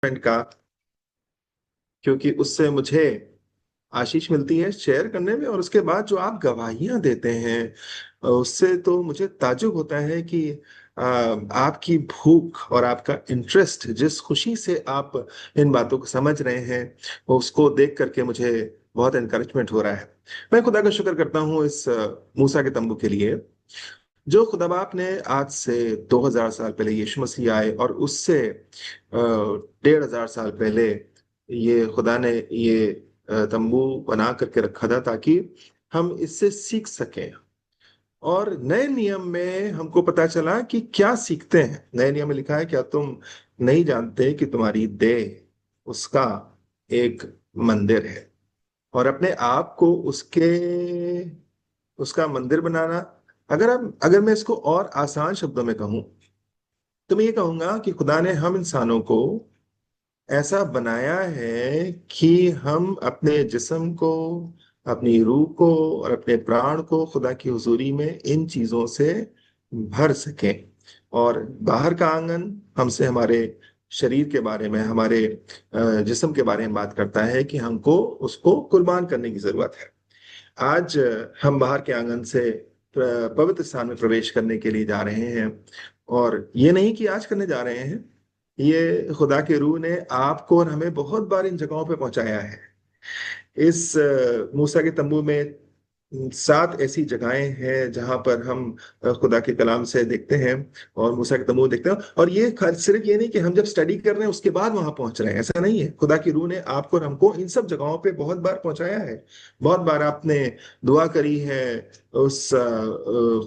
का, क्योंकि उससे मुझे आशीष मिलती है शेयर करने में, और उसके बाद जो आप गवाहियां देते हैं उससे तो मुझे ताज्जुब होता है कि आपकी भूख और आपका इंटरेस्ट, जिस खुशी से आप इन बातों को समझ रहे हैं, उसको देख करके मुझे बहुत एनकरेजमेंट हो रहा है। मैं खुदा का शुक्र करता हूँ इस मूसा के तंबू के लिए, जो खुदा बाप ने आज से 2000 साल पहले यीशु मसीह आए, और उससे 1500 साल पहले ये खुदा ने ये तंबू बना करके रखा था, ताकि हम इससे सीख सकें। और नए नियम में हमको पता चला कि क्या सीखते हैं। नए नियम में लिखा है, क्या तुम नहीं जानते कि तुम्हारी देह उसका एक मंदिर है, और अपने आप को उसके उसका मंदिर बनाना। अगर मैं इसको और आसान शब्दों में कहूं, तो मैं ये कहूंगा कि खुदा ने हम इंसानों को ऐसा बनाया है कि हम अपने जिस्म को, अपनी रूह को और अपने प्राण को खुदा की हुजूरी में इन चीजों से भर सकें। और बाहर का आंगन हमसे हमारे शरीर के बारे में, हमारे जिस्म के बारे में बात करता है कि हमको उसको कुर्बान करने की जरूरत है। आज हम बाहर के आंगन से पवित्र स्थान में प्रवेश करने के लिए जा रहे हैं, और ये नहीं कि आज करने जा रहे हैं, ये खुदा के रूह ने आपको और हमें बहुत बार इन जगहों पे पहुंचाया है। इस मूसा के तंबू में 7 ऐसी जगहें हैं जहां पर हम खुदा के कलाम से देखते हैं और मूसा के तंबू देखते हैं। और ये सिर्फ ये नहीं कि हम जब स्टडी कर रहे हैं उसके बाद वहां पहुंच रहे हैं, ऐसा नहीं है। खुदा की रूह ने आपको और हमको इन सब जगहों पे बहुत बार पहुंचाया है। बहुत बार आपने दुआ करी है, उस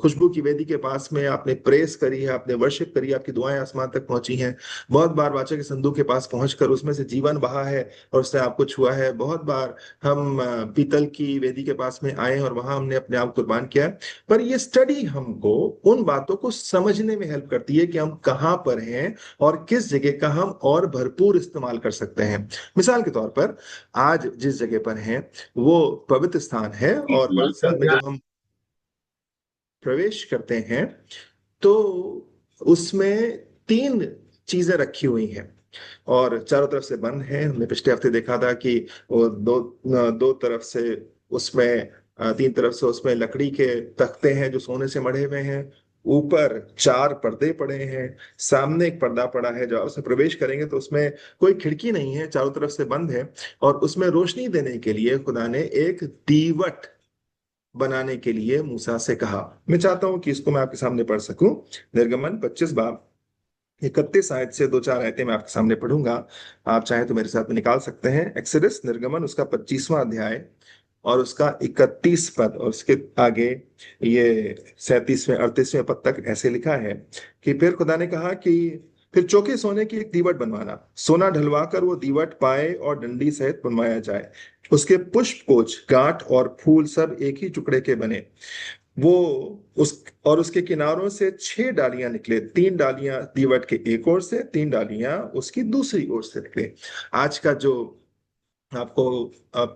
खुशबू की वेदी के पास में आपने प्रेस करी है, आपने वर्शिप करी है, आपकी दुआएं आसमान तक पहुंची हैं। बहुत बार वाचा के संदूक के पास पहुंचकर उसमें से जीवन बहा है और उससे आपको छुआ है। बहुत बार हम पीतल की वेदी के पास में आए और वहां हमने अपने आप को कुर्बान किया है। पर ये स्टडी हमको उन बातों को समझने में हेल्प करती है कि हम कहाँ पर हैं और किस जगह का हम और भरपूर इस्तेमाल कर सकते हैं। मिसाल के तौर पर, आज जिस जगह पर हैं वो पवित्र स्थान है, और पवित्र स्थान में जब हम प्रवेश करते हैं तो उसमें 3 चीजें रखी हुई हैं और चारों तरफ से बंद है। हमने पिछले हफ्ते देखा था कि वो दो तरफ से उसमें 3 तरफ से उसमें लकड़ी के तख्ते हैं जो सोने से मढ़े हुए हैं। ऊपर 4 पर्दे पड़े हैं, सामने एक पर्दा पड़ा है। जब उसमें प्रवेश करेंगे तो उसमें कोई खिड़की नहीं है, चारों तरफ से बंद है। और उसमें रोशनी देने के लिए खुदा ने एक दीवट बनाने के लिए मूसा से कहा। मैं चाहता हूं कि इसको मैं आपके सामने पढ़ सकूं। निर्गमन 25 बाब 31 आयत से 2-4 आयतें मैं आपके सामने पढ़ूंगा। आप चाहें तो मेरे साथ में निकाल सकते हैं। एक्सोडस, निर्गमन, उसका 25वां अध्याय और उसका 31 पद, और उसके आगे ये 37वें 38वें पद तक ऐसे लिखा है कि फिर खुदा ने कहा कि फिर चौके सोने की एक दीवट बनवाना, सोना ढलवा कर वो दीवट पाए और डंडी सहित बनवाया जाए। उसके पुष्प कोच, गांठ और फूल सब एक ही टुकड़े के बने। वो उस और उसके किनारों से 6 डालियां निकले, 3 डालियां दीवट के एक ओर से, 3 डालियां उसकी दूसरी ओर से निकले। आज का जो आपको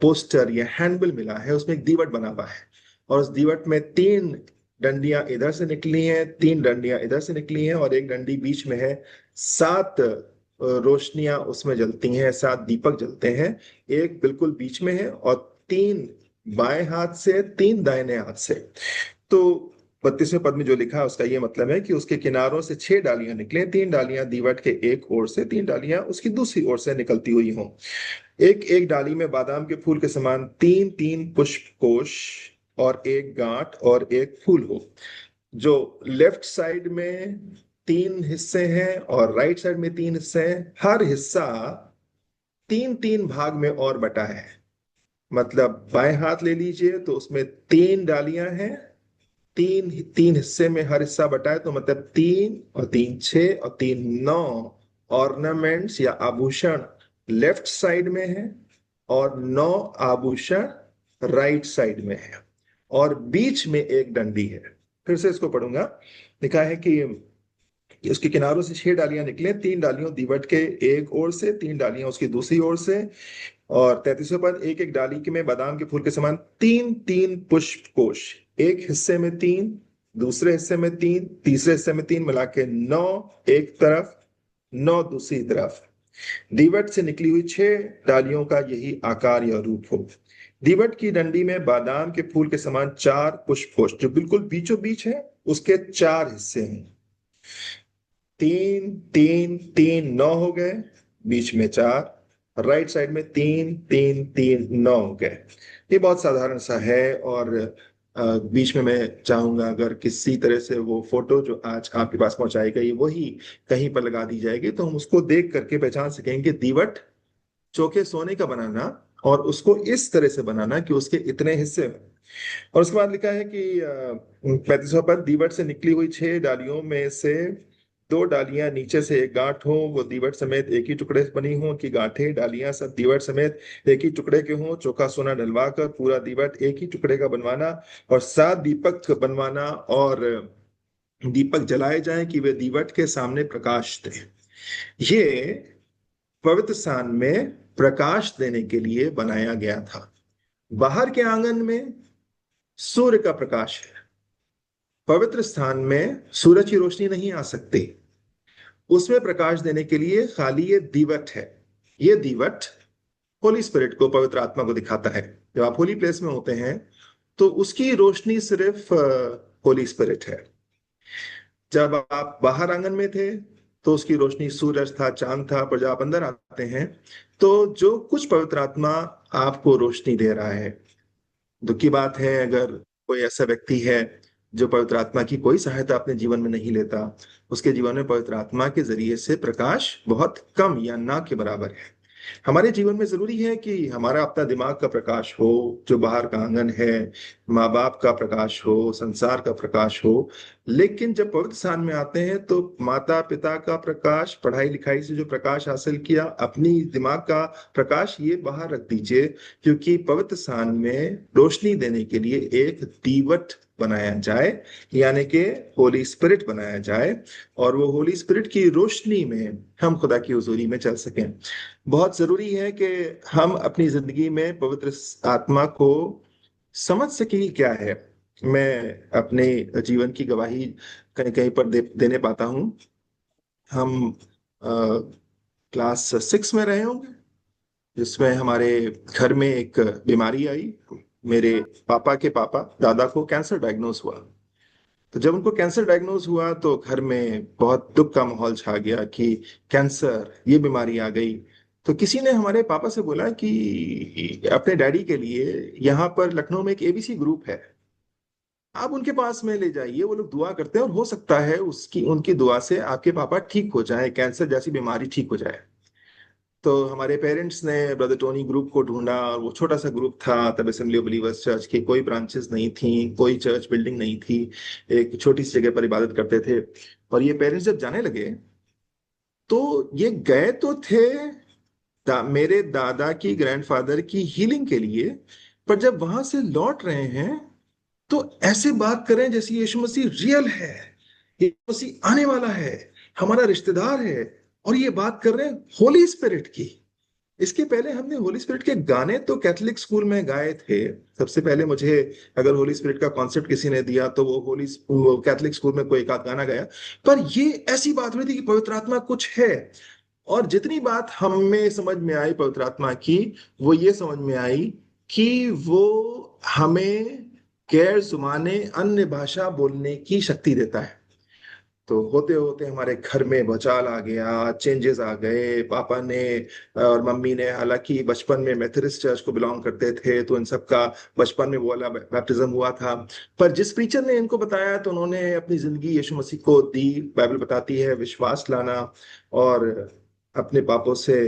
पोस्टर या हैंडबिल मिला है उसमें एक दीवट बना हुआ है, और उस दीवट में 3 डंडियां इधर से निकली हैं, 3 डंडियां इधर से निकली हैं, और एक डंडी बीच में है। 7 रोशनियां उसमें जलती हैं, 7 दीपक जलते हैं। एक बिल्कुल बीच में है, और 3 बाएं हाथ से, 3 दाहिने हाथ से। तो 32वें पद में जो लिखा है उसका ये मतलब है कि उसके किनारों से 6 डालियां निकले, 3 डालियां दीवट के एक ओर से, 3 डालियां उसकी दूसरी ओर से निकलती हुई हों। एक एक डाली में बादाम के फूल के समान 3-3 पुष्प कोश, और एक गांठ और एक फूल हो। जो लेफ्ट साइड में 3 हिस्से हैं और राइट साइड में 3 हिस्से हैं, हर हिस्सा 3-3 भाग में और बटा है। मतलब बाएं हाथ ले लीजिए तो उसमें 3 डालियां हैं, 3-3 हिस्से में हर हिस्सा बटा है, तो मतलब 3 और 3 6 और 3 9 ऑर्नामेंट्स या आभूषण लेफ्ट साइड में है, और 9 आभूषण राइट साइड में है, और बीच में एक डंडी है। फिर से इसको पढ़ूंगा। लिखा है कि उसके किनारों से 6 डालियां निकले, 3 डालियों दीवट के एक ओर से, 3 डालियां उसकी दूसरी ओर से। और 33वें पद, एक एक डाली के में बादाम के फूल के समान 3-3 पुष्प कोश, एक हिस्से में 3, दूसरे हिस्से में 3, तीसरे हिस्से में 3, मिला के 9 एक तरफ, 9 दूसरी तरफ। दीवट से निकली हुई 6 डालियों का यही आकार या रूप हो। दीवट की डंडी में बादाम के फूल के समान 4 पुष्प हो, जो बिल्कुल बीचों बीच है, उसके 4 हिस्से हैं। 3 3 3 9 हो गए, बीच में 4, राइट साइड में 3 3 3 9 हो गए। ये बहुत साधारण सा है। और बीच में मैं चाहूंगा अगर किसी तरह से वो फोटो जो आज आपके पास पहुंचाई गई वही कहीं पर लगा दी जाएगी, तो हम उसको देख करके पहचान सकेंगे। दीवट चोखे सोने का बनाना और उसको इस तरह से बनाना कि उसके इतने हिस्से हों। और उसके बाद लिखा है कि 35वां पद, दीवट से निकली हुई 6 डालियों में से 2 डालियां नीचे से एक गांठ हो, वो दीवट समेत एक ही टुकड़े से बनी हो, कि गांठें डालियां सब दीवट समेत एक ही टुकड़े के हों। चोखा सोना डलवा कर पूरा दीवट एक ही टुकड़े का बनवाना, और 7 दीपक बनवाना, और दीपक जलाए जाएं कि वे दीवट के सामने प्रकाश दें। ये पवित्र स्थान में प्रकाश देने के लिए बनाया गया था। बाहर के आंगन में सूर्य का प्रकाश है। पवित्र स्थान में सूरज की रोशनी नहीं आ सकती। उसमें प्रकाश देने के लिए खाली ये दीवट है। ये दीवट होली स्पिरिट को, पवित्र आत्मा को दिखाता है। जब आप होली प्लेस में होते हैं तो उसकी रोशनी सिर्फ होली स्पिरिट है। जब आप बाहर आंगन में थे तो उसकी रोशनी सूरज था, चांद था। पर जब आप अंदर आते हैं तो जो कुछ पवित्र आत्मा आपको रोशनी दे रहा है। दुख की बात है अगर कोई ऐसा व्यक्ति है जो पवित्र आत्मा की कोई सहायता अपने जीवन में नहीं लेता, उसके जीवन में पवित्र आत्मा के जरिए से प्रकाश बहुत कम या ना के बराबर है। हमारे जीवन में जरूरी है कि हमारा अपना दिमाग का प्रकाश हो, जो बाहर का आंगन है, माँ बाप का प्रकाश हो, संसार का प्रकाश हो। लेकिन जब पवित्र स्थान में आते हैं तो माता पिता का प्रकाश, पढ़ाई लिखाई से जो प्रकाश हासिल किया, अपनी दिमाग का प्रकाश, ये बाहर रख दीजिए। क्योंकि पवित्र स्थान में रोशनी देने के लिए एक दीवट बनाया जाए, यानी कि होली स्पिरिट बनाया जाए, और वो होली स्पिरिट की रोशनी में हम खुदा की हुजूरी में चल सकें। बहुत जरूरी है कि हम अपनी जिंदगी में पवित्र आत्मा को समझ सकें क्या है। मैं अपने जीवन की गवाही कहीं कहीं पर देने पाता हूँ। हम क्लास 6 में रहे होंगे, जिसमें हमारे घर में एक बीमारी आई। मेरे पापा के पापा, दादा को कैंसर डायग्नोस हुआ। तो जब उनको कैंसर डायग्नोस हुआ तो घर में बहुत दुख का माहौल छा गया कि कैंसर, ये बीमारी आ गई। तो किसी ने हमारे पापा से बोला कि अपने डैडी के लिए यहाँ पर लखनऊ में एक एबीसी ग्रुप है, आप उनके पास में ले जाइए, वो लोग दुआ करते हैं और हो सकता है उसकी उनकी दुआ से आपके पापा ठीक हो जाए, कैंसर जैसी बीमारी ठीक हो जाए। तो हमारे पेरेंट्स ने ब्रदर टोनी ग्रुप को ढूंढा, और वो छोटा सा ग्रुप था तब। असेंबली ऑफ बिलीवर्स चर्च की कोई ब्रांचेस नहीं थी, कोई चर्च बिल्डिंग नहीं थी, एक छोटी सी जगह पर इबादत करते थे। और ये पेरेंट्स जब जाने लगे तो ये गए तो थे मेरे दादा की ग्रैंडफादर की हीलिंग के लिए। पर जब वहां से लौट रहे हैं तो ऐसे बात करें जैसे यीशु मसीह रियल है, यीशु मसीह आने वाला है, हमारा रिश्तेदार है, और ये बात कर रहे हैं होली स्पिरिट की। इसके पहले हमने होली स्पिरिट के गाने तो कैथोलिक स्कूल में गाए थे। सबसे पहले मुझे अगर होली स्पिरिट का कॉन्सेप्ट किसी ने दिया तो वो कैथोलिक स्कूल में कोई एक आध गाना गाया। पर ये ऐसी बात हुई थी कि पवित्र आत्मा कुछ है। और जितनी बात हमें समझ में आई पवित्र आत्मा की, वो ये समझ में आई कि वो हमें गैर जुबाने अन्य भाषा बोलने की शक्ति देता है। तो होते होते हमारे घर में भूचाल आ गया, चेंजेस आ गए। पापा ने और मम्मी ने, हालांकि बचपन में मेथोडिस्ट चर्च को बिलोंग करते थे, तो इन सब का बचपन में वो वाला बैप्टिज्म हुआ था। पर जिस प्रीचर ने इनको बताया तो उन्होंने अपनी जिंदगी यीशु मसीह को दी। बाइबल बताती है विश्वास लाना और अपने पापों से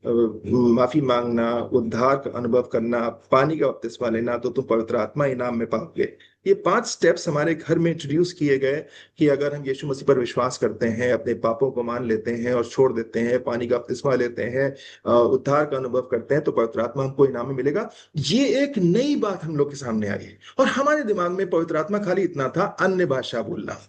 माफी मांगना, उद्धार का अनुभव करना, पानी का बपतिस्मा लेना, तो तुम पवित्र आत्मा इनाम में पाओगे। ये 5 स्टेप्स हमारे घर में इंट्रोड्यूस किए गए कि अगर हम यीशु मसीह पर विश्वास करते हैं, अपने पापों को मान लेते हैं और छोड़ देते हैं, पानी का बपतिस्मा लेते हैं, उद्धार का अनुभव करते हैं, तो पवित्र आत्मा हमको इनाम में मिलेगा। ये एक नई बात हम लोग के सामने आई है। और हमारे दिमाग में पवित्र आत्मा खाली इतना था, अन्य भाषा बोलना।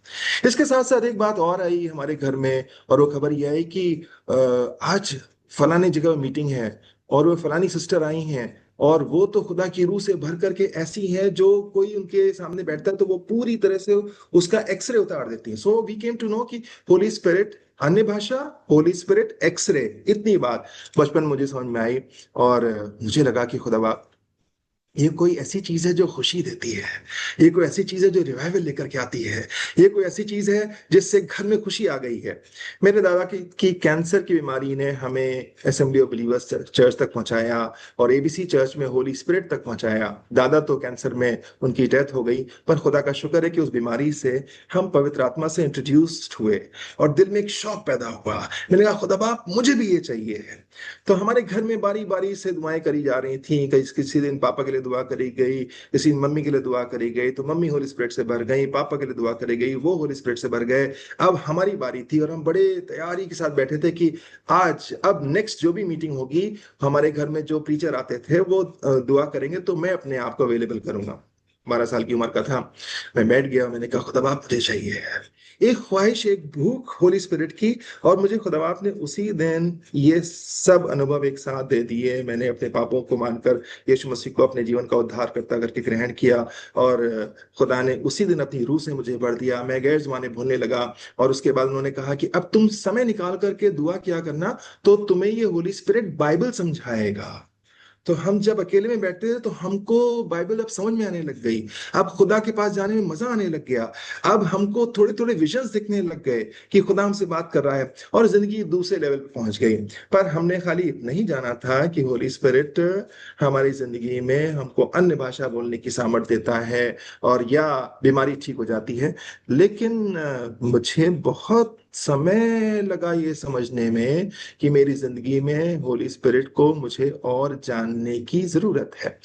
इसके साथ साथ एक बात और आई हमारे घर में, और वो खबर ये आई कि आज फलाने जगह मीटिंग है और वो फलानी सिस्टर आई हैं, और वो तो खुदा की रूह से भर करके ऐसी है, जो कोई उनके सामने बैठता है तो वो पूरी तरह से उसका एक्सरे उतार देती है। So we came to know कि होली स्पिरिट अन्य भाषा, होली स्पिरिट, एक्सरे, इतनी बात बचपन मुझे समझ में आई। और मुझे लगा कि खुदा, ये कोई ऐसी चीज है जो खुशी देती है, ये कोई ऐसी चीज है जो रिवाइवल लेकर के आती है, ये कोई ऐसी चीज है जिससे घर में खुशी आ गई है। मेरे दादा की कैंसर की बीमारी ने हमें असेंबली ऑफ बिलीवर्स चर्च तक पहुंचाया और एबीसी चर्च में होली स्पिरिट तक पहुंचाया। दादा तो कैंसर में उनकी डेथ हो गई, पर खुदा का शुक्र है कि उस बीमारी से हम पवित्र आत्मा से इंट्रोड्यूस्ड हुए और दिल में एक शौक पैदा हुआ। मैंने कहा खुदा बाप मुझे भी ये चाहिए है। तो हमारे घर में बारी बारी से दुआएं करी जा रही थी। किसी दिन पापा के लिए दुआ करी गई, किसी दिन मम्मी के लिए दुआ करी गई, तो मम्मी होली स्पिरिट से भर गई, पापा के लिए दुआ करी गई, वो होली स्पिरिट से भर गए। अब हमारी बारी थी और हम बड़े तैयारी के साथ बैठे थे कि आज अब नेक्स्ट जो भी मीटिंग होगी, हमारे घर में जो प्रीचर आते थे वो दुआ करेंगे, तो मैं अपने आप को अवेलेबल करूंगा। 12 साल की उम्र का था। मैं बैठ गया, मैंने कहा खुदा बाप मुझे चाहिए, एक ख्वाहिश, एक भूख होली स्पिरिट की। और मुझे खुदा बाप ने उसी दिन ये सब अनुभव एक साथ दे दिए। मैंने अपने पापों को मानकर यीशु मसीह को अपने जीवन का उद्धार करता करके ग्रहण किया और खुदा ने उसी दिन अपनी रूह से मुझे भर दिया। मैं गैर जमाने भूलने लगा। और उसके बाद उन्होंने कहा कि अब तुम समय निकाल करके दुआ किया करना, तो तुम्हें ये होली स्पिरिट बाइबल समझाएगा। तो हम जब अकेले में बैठते थे तो हमको बाइबल अब समझ में आने लग गई। अब खुदा के पास जाने में मजा आने लग गया। अब हमको थोड़े थोड़े विजन्स दिखने लग गए कि खुदा हमसे बात कर रहा है और जिंदगी दूसरे लेवल पे पहुंच गई। पर हमने खाली इतना ही जाना था कि होली स्पिरिट हमारी जिंदगी में हमको अन्य भाषा बोलने की सामर्थ्य देता है और या बीमारी ठीक हो जाती है। लेकिन मुझे बहुत समय लगा ये समझने में कि मेरी जिंदगी में होली स्पिरिट को मुझे और जानने की जरूरत है।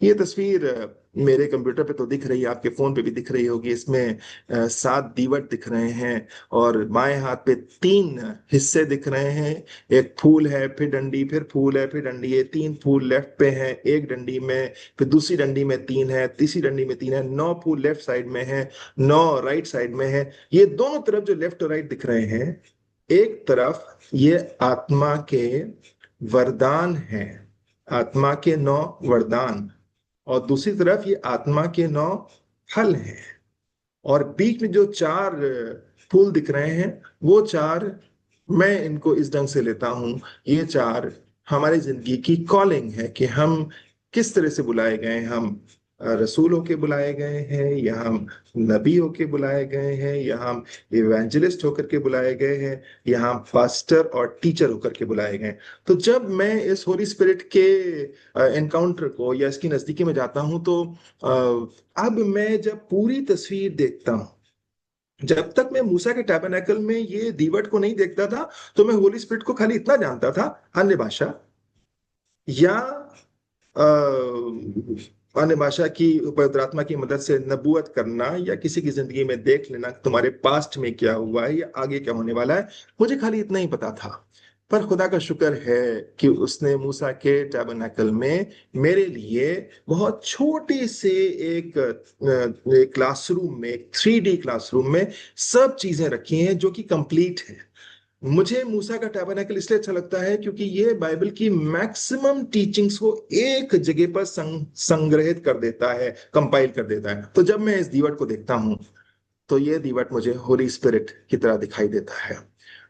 ये तस्वीर मेरे कंप्यूटर पे तो दिख रही है, आपके फोन पे भी दिख रही होगी। इसमें 7 दीवट दिख रहे हैं और बाएं हाथ पे 3 हिस्से दिख रहे हैं। एक फूल है, फिर डंडी, फिर फूल है, फिर डंडी है। 3 फूल लेफ्ट पे हैं, एक डंडी में, फिर दूसरी डंडी में 3 है, तीसरी डंडी में 3 है। 9 फूल लेफ्ट साइड में है, 9 राइट साइड में है। ये दोनों तरफ जो लेफ्ट और राइट दिख रहे हैं, एक तरफ ये आत्मा के वरदान हैं, आत्मा के 9 वरदान, और दूसरी तरफ ये आत्मा के 9 फल हैं। और बीच में जो 4 फूल दिख रहे हैं, वो 4, मैं इनको इस ढंग से लेता हूं, ये 4 हमारी जिंदगी की कॉलिंग है कि हम किस तरह से बुलाए गए हैं। हम रसूल होके बुलाए गए हैं, या हम नबी होके बुलाए गए हैं, या हम इवेंजलिस्ट होकर के बुलाए गए हैं, या हम पास्टर और टीचर होकर के बुलाए गए हैं। तो जब मैं इस होली स्पिरिट के एनकाउंटर को या इसकी नजदीकी में जाता हूं, तो अब मैं जब पूरी तस्वीर देखता हूं, जब तक मैं मूसा के टैबरनेकल में ये दीवट को नहीं देखता था, तो मैं होली स्पिरिट को खाली इतना जानता था, अन्य भाषा या अ, अन्य भाषा की पवित्र आत्मा की मदद से नबूवत करना, या किसी की जिंदगी में देख लेना तुम्हारे पास्ट में क्या हुआ है या आगे क्या होने वाला है। मुझे खाली इतना ही पता था। पर खुदा का शुक्र है कि उसने मूसा के टैबरनेकल में मेरे लिए बहुत छोटी से एक क्लासरूम में, एक 3D क्लासरूम में सब चीजें रखी हैं जो कि कंप्लीट है। मुझे मूसा का टैबरनेकल इसलिए अच्छा लगता है क्योंकि ये बाइबल की मैक्सिमम टीचिंग्स को एक जगह पर संग्रहित कर देता है, कंपाइल कर देता है। तो जब मैं इस दीवट को देखता हूं, तो ये दीवट मुझे होली स्पिरिट की तरह दिखाई देता है।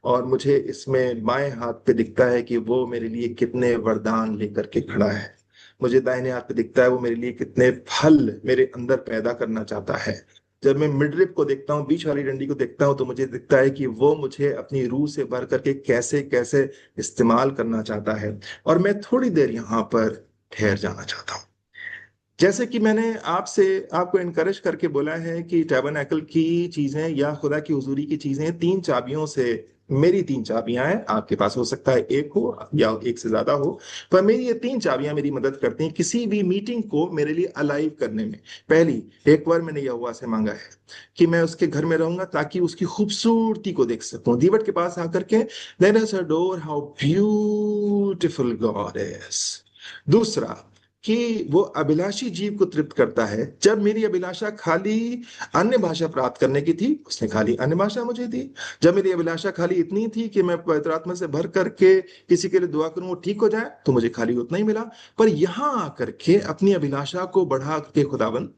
और मुझे इसमें बाएं हाथ पे दिखता है कि वो मेरे लिए कितने वरदान लेकर के खड़ा है। मुझे दाहिने हाथ पे दिखता है वो मेरे लिए कितने फल मेरे अंदर पैदा करना चाहता है। जब मैं मिडरिप को देखता हूँ, बीच वाली डंडी को देखता हूँ, तो मुझे दिखता है कि वो मुझे अपनी रूह से भर करके कैसे कैसे इस्तेमाल करना चाहता है। और मैं थोड़ी देर यहाँ पर ठहर जाना चाहता हूँ। जैसे कि मैंने आपसे आपको इनकरेज करके बोला है कि टैबरनेकल की चीजें या खुदा की हुजूरी की चीजें 3 चाबियों से, मेरी 3 चाबियां हैं, आपके पास हो सकता है एक हो या एक से ज्यादा हो, पर मेरी ये 3 चाबियां मेरी मदद करती हैं किसी भी मीटिंग को मेरे लिए अलाइव करने में। पहली, एक बार मैंने यहोवा से मांगा है कि मैं उसके घर में रहूंगा ताकि उसकी खूबसूरती को देख सकूं, दीवट के पास आकर के, let us adore how beautiful God is. दूसरा, कि वो अभिलाषी जीव को तृप्त करता है। जब मेरी अभिलाषा खाली अन्य भाषा प्राप्त करने की थी, उसने खाली अन्य भाषा मुझे दी। जब मेरी अभिलाषा खाली इतनी थी कि मैं पवित्र आत्मा से भर करके किसी के लिए दुआ करूं वो ठीक हो जाए, तो मुझे खाली उतना ही मिला। पर यहां आकर के अपनी अभिलाषा को बढ़ा के खुदावन,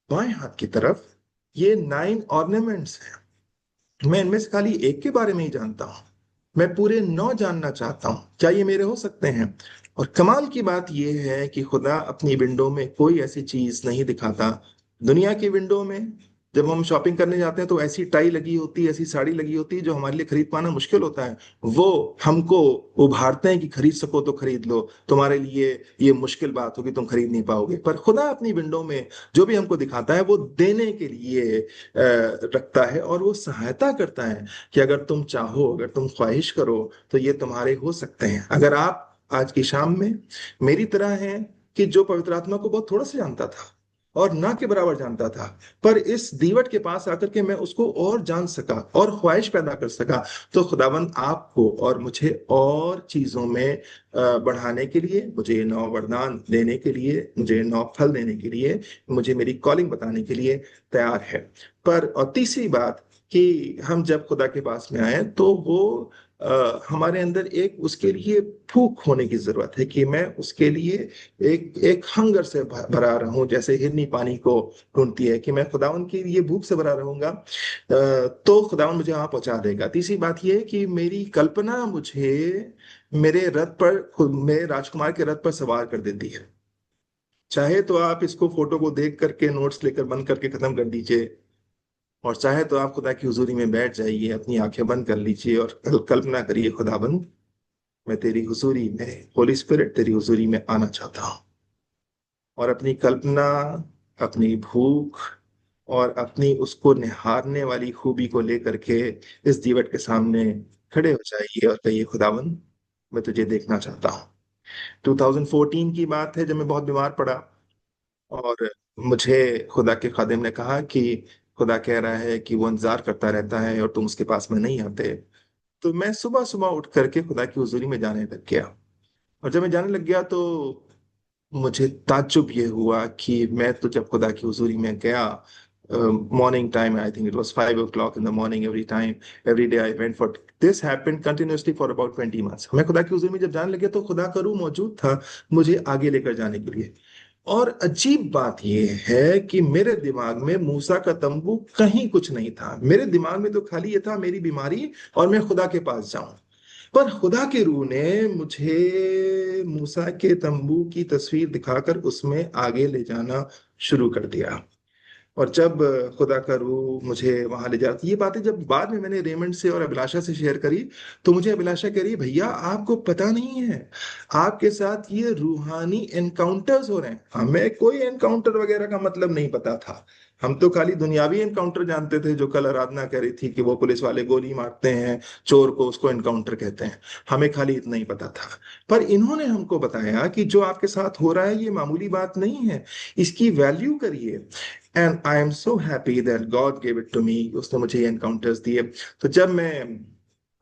बाएं हाथ की तरफ ये 9 ऑर्नामेंट्स हैं। मैं इनमें से खाली एक के बारे में ही जानता हूँ, मैं पूरे 9 जानना चाहता हूँ, क्या ये मेरे हो सकते हैं? और कमाल की बात यह है कि खुदा अपनी विंडो में कोई ऐसी चीज नहीं दिखाता। दुनिया की विंडो में जब हम शॉपिंग करने जाते हैं तो ऐसी टाई लगी होती है, ऐसी साड़ी लगी होती है जो हमारे लिए खरीद पाना मुश्किल होता है। वो हमको उभारते हैं कि खरीद सको तो खरीद लो, तुम्हारे लिए ये मुश्किल बात होगी, तुम खरीद नहीं पाओगे। पर खुदा अपनी विंडो में जो भी हमको दिखाता है वो देने के लिए रखता है, और वो सहायता करता है कि अगर तुम चाहो, अगर तुम ख्वाहिश करो तो ये तुम्हारे हो सकते हैं। अगर आप आज की शाम में मेरी तरह हैं कि जो पवित्र आत्मा को बहुत थोड़ा सा जानता था और ना के बराबर जानता था, पर इस दीवट के पास आकर के मैं उसको और जान सका और ख्वाहिश पैदा कर सका, तो खुदावंद आपको और मुझे और चीजों में बढ़ाने के लिए, मुझे नौ वरदान देने के लिए, मुझे नौ फल देने के लिए, मुझे मेरी कॉलिंग बताने के लिए तैयार है। पर और तीसरी बात कि हम जब खुदा के पास में आए तो वो हमारे अंदर एक उसके लिए भूख होने की जरूरत है कि मैं उसके लिए एक एक हंगर से भरा रहूं, जैसे हिरनी पानी को ढूंढती है, कि मैं खुदावन की ये भूख से भरा रहूंगा तो खुदावन मुझे वहां पहुंचा देगा। तीसरी बात ये है कि मेरी कल्पना मुझे मेरे रथ पर, खुद मेरे राजकुमार के रथ पर सवार कर देती है। चाहे तो आप इसको फोटो को देख करके नोट्स लेकर बंद करके खत्म कर दीजिए, और चाहे तो आप खुदा की हुजूरी में बैठ जाइए, अपनी आंखें बंद कर लीजिए और कल्पना करिए, खुदाबंद मैं तेरी हुजूरी में, होली स्पिरिट तेरी हुजूरी में आना चाहता हूँ। और अपनी कल्पना, अपनी भूख और अपनी उसको निहारने वाली खूबी को लेकर के इस दीवट के सामने खड़े हो जाइए और कहिए, खुदाबंद मैं तुझे देखना चाहता हूँ। 2014 की बात है जब मैं बहुत बीमार पड़ा, और मुझे खुदा के खादिम ने कहा कि खुदा कह रहा है कि वो इंतजार करता रहता है और तुम उसके पास में नहीं आते। तो मैं सुबह सुबह उठ करके खुदा की हुजूरी में जाने लग गया। और जब मैं जाने लग गया तो मुझे ताज्जुब ये हुआ कि मैं तो जब खुदा की हुजूरी में गया, morning time, I think it was 5 o'clock in the morning, every time, every day I went for, this happened continuously for about 20 months। मैं खुदा की हुजूरी में जब जाने लगे तो खुदा का रूह मौजूद था मुझे आगे लेकर जाने के लिए। और अजीब बात यह है कि मेरे दिमाग में मूसा का तंबू कहीं कुछ नहीं था, मेरे दिमाग में तो खाली ये था मेरी बीमारी और मैं खुदा के पास जाऊं। पर खुदा के रूह ने मुझे मूसा के तंबू की तस्वीर दिखाकर उसमें आगे ले जाना शुरू कर दिया। और जब खुदा का रूह मुझे वहां ले जाती, ये बातें जब बाद में मैंने रेमंड से और अभिलाषा से शेयर करी, तो मुझे अभिलाषा कह रही है, भैया आपको पता नहीं है, आपके साथ ये रूहानी एनकाउंटर्स हो रहे हैं। हमें कोई एनकाउंटर वगैरह का मतलब नहीं पता था, हम तो खाली दुनियावी एनकाउंटर जानते थे, जो कल आराधना कह रही थी कि वो पुलिस वाले गोली मारते हैं चोर को, उसको एनकाउंटर कहते हैं। हमें खाली इतना ही पता था। पर इन्होंने हमको बताया कि जो आपके साथ हो रहा है ये मामूली बात नहीं है, इसकी वैल्यू करिए। And I am so happy that God give it to me, उसने मुझे ये एनकाउंटर्स दिए। तो जब मैं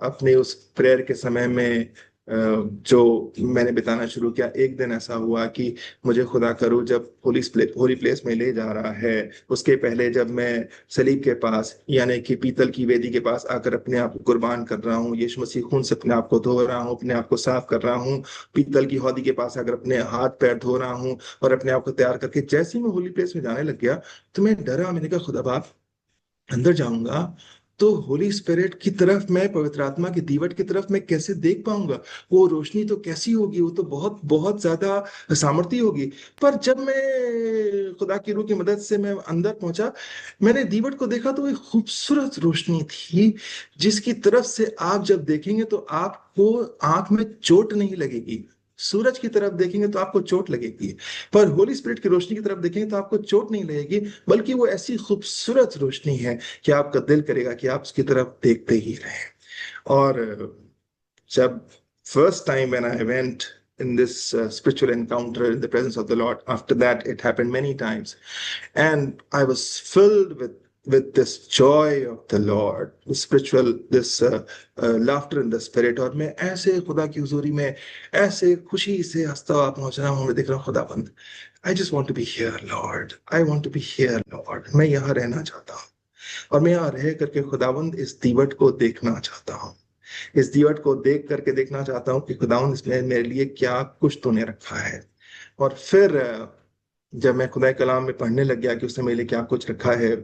अपने उस प्रेयर के समय में जो मैंने बिताना शुरू किया, एक दिन ऐसा हुआ कि मुझे खुदा करूँ जब होली प्लेस में ले जा रहा है, उसके पहले जब मैं सलीब के पास यानी कि पीतल की वेदी के पास आकर अपने आप को कुर्बान कर रहा हूँ, यीशु मसीह खून से अपने आप को धो रहा हूँ, अपने आप को साफ कर रहा हूँ, पीतल की हौदी के पास आकर अपने हाथ पैर धो रहा हूँ और अपने आप को तैयार करके जैसे ही मैं होली प्लेस में जाने लग गया, तो मैं डरा। मैंने कहा, खुदा बाप, अंदर जाऊंगा तो होली स्पिरिट की तरफ, मैं पवित्र आत्मा की दीवट की तरफ मैं कैसे देख पाऊंगा? वो रोशनी तो कैसी होगी, वो तो बहुत बहुत ज्यादा सामर्थी होगी। पर जब मैं खुदा की रूह की मदद से मैं अंदर पहुंचा, मैंने दीवट को देखा तो एक खूबसूरत रोशनी थी, जिसकी तरफ से आप जब देखेंगे तो आपको आंख में चोट नहीं लगेगी। सूरज की तरफ देखेंगे तो आपको चोट लगेगी, पर होली स्पिरिट की रोशनी की तरफ देखेंगे तो आपको चोट नहीं लगेगी, बल्कि वो ऐसी खूबसूरत रोशनी है कि आपका दिल करेगा कि आप उसकी तरफ देखते ही रहें। और जब first time when I went in this spiritual encounter in the presence of the Lord, after that it happened many times, and I was filled with this joy of the Lord, the spiritual, this laughter in the spirit, और मैं ऐसे खुदा की हुजूरी में ऐसे खुशी से हंसता हुआ पहुंच रहा हूँ। मैं देख रहा हूँ, खुदाबंद, I just want to be here, Lord. I want to be here, Lord. मैं यहाँ रहना चाहता हूँ, और मैं यहाँ रह करके खुदावंद इस दीवट को देखना चाहता हूँ। इस दीवट को देख करके देखना चाहता हूँ कि खुदावंद इसमें मेरे लिए क्या कुछ तूने रखा है। और फिर जब मैं खुदा कलाम में पढ़ने लग गया कि उसने मेरे लिए क्या कुछ रखा है,